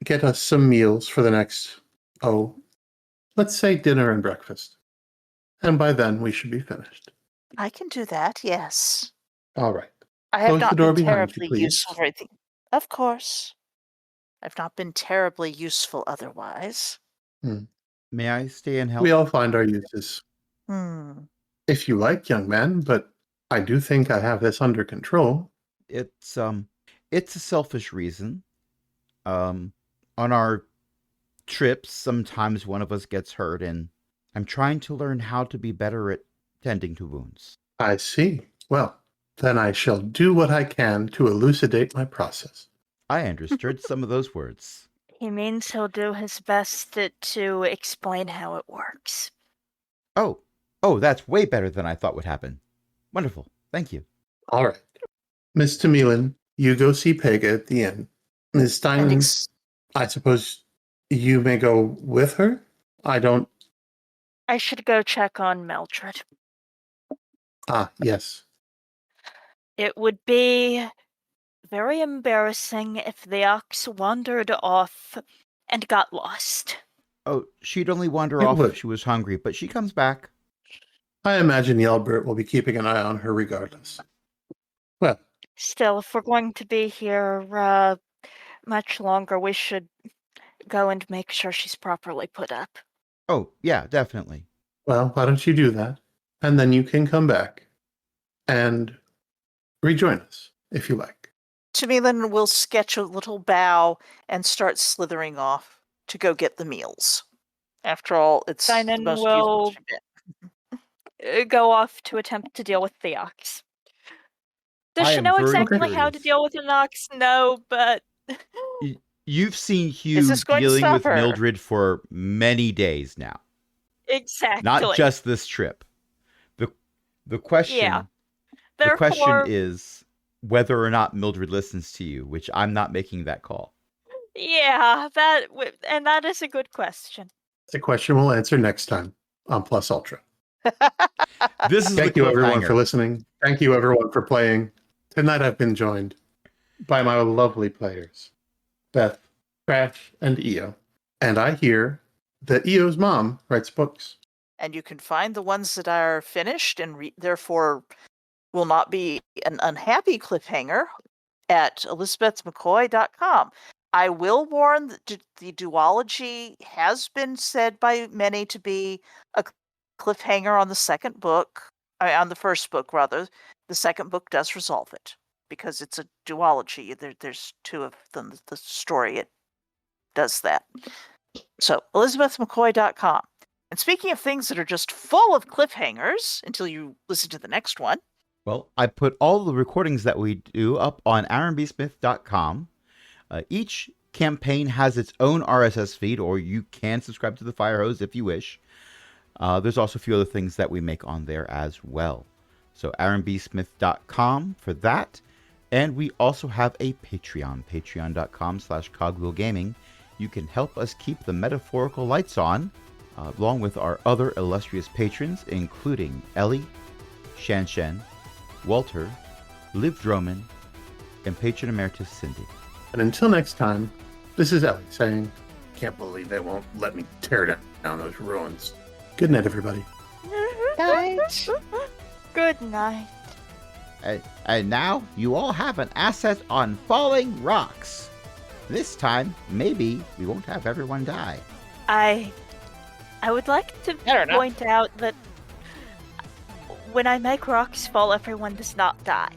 get us some meals for the next, let's say dinner and breakfast. And by then we should be finished. I can do that, yes. All right. I have Close the not door been behind you, terribly please. useful for anything. Of course. I've not been terribly useful otherwise. May I stay and help? We all find our uses. Hmm. If you like, young man, but I do think I have this under control. It's a selfish reason. On our trips, sometimes one of us gets hurt, and I'm trying to learn how to be better at tending to wounds. I see. Well, then I shall do what I can to elucidate my process. I understood some of those words. He means he'll do his best to explain how it works. Oh, that's way better than I thought would happen. Wonderful. Thank you. All right. Miss Tamilin, you go see Pæga at the inn. Miss Steinman, I suppose you may go with her? I should go check on Mildred. Ah, yes. It would be very embarrassing if the ox wandered off and got lost. Oh, she'd only wander It off would. if she was hungry, but she comes back. I imagine Ealdberht will be keeping an eye on her regardless. Well, Still, if we're going to be here much longer, we should go and make sure she's properly put up. Oh, yeah, definitely. well, why don't you do that? And then you can come back and rejoin us, if you like. Tamilin will sketch a little bow and start slithering off to go get the meals. After all, it's the Simon most will- useful bit. Go off to attempt to deal with the ox. Does I she am know very exactly how to curious. deal with an ox? No, but You've seen Hugh this going to dealing stop with her? Mildred for many days now. exactly. Not just this trip. The question Yeah. the question Therefore, is whether or not Mildred listens to you, which I'm not making that call. yeah, that is a good question. It's a question we'll answer next time on Plus Ultra. This is Thank the you, everyone, cliffhanger. for listening. Thank you, everyone, for playing. Tonight I've been joined by my lovely players, Beth, Crash, and Io. And I hear that Io's mom writes books. And you can find the ones that are finished and therefore will not be an unhappy cliffhanger at elizabethmccoy.com. I will warn that the duology has been said by many to be a cliffhanger on the second book, on the first book rather. The second book does resolve it because it's a duology. There's two of them. The story it does that. So elizabethmccoy.com. And speaking of things that are just full of cliffhangers until you listen to the next one. Well, I put all the recordings that we do up on aaronbsmith.com. Each campaign has its own RSS feed, or you can subscribe to the Fire Hose if you wish. There's also a few other things that we make on there as well. So aaronbsmith.com for that. And we also have a Patreon, patreon.com/cogwheelgaming. You can help us keep the metaphorical lights on, along with our other illustrious patrons, including Ellie, Shanshen, Walter, Liv Droman, and Patron Emeritus Cindy. And until next time, this is Ellie saying, can't believe they won't let me tear down those ruins. Good night, everybody. Good night. And now you all have an asset on falling rocks. This time, maybe we won't have everyone die. I would like to Fair enough. point out that when I make rocks fall, everyone does not die.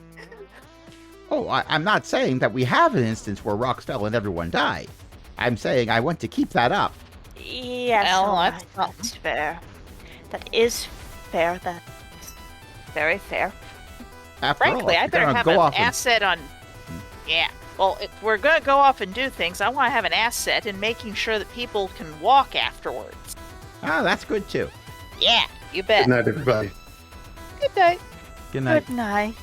Oh, I'm not saying that we have an instance where rocks fell and everyone died. I'm saying I want to keep that up. Yes, Well, all that's right, not- that's fair. That is fair. That's very fair. After all, Frankly, if I you're better gonna have go an off and- asset on. Yeah. Well, if we're going to go off and do things, I want to have an asset in making sure that people can walk afterwards. Ah, that's good too. Yeah, you bet. Good night, everybody. Good night. Good night. Good night.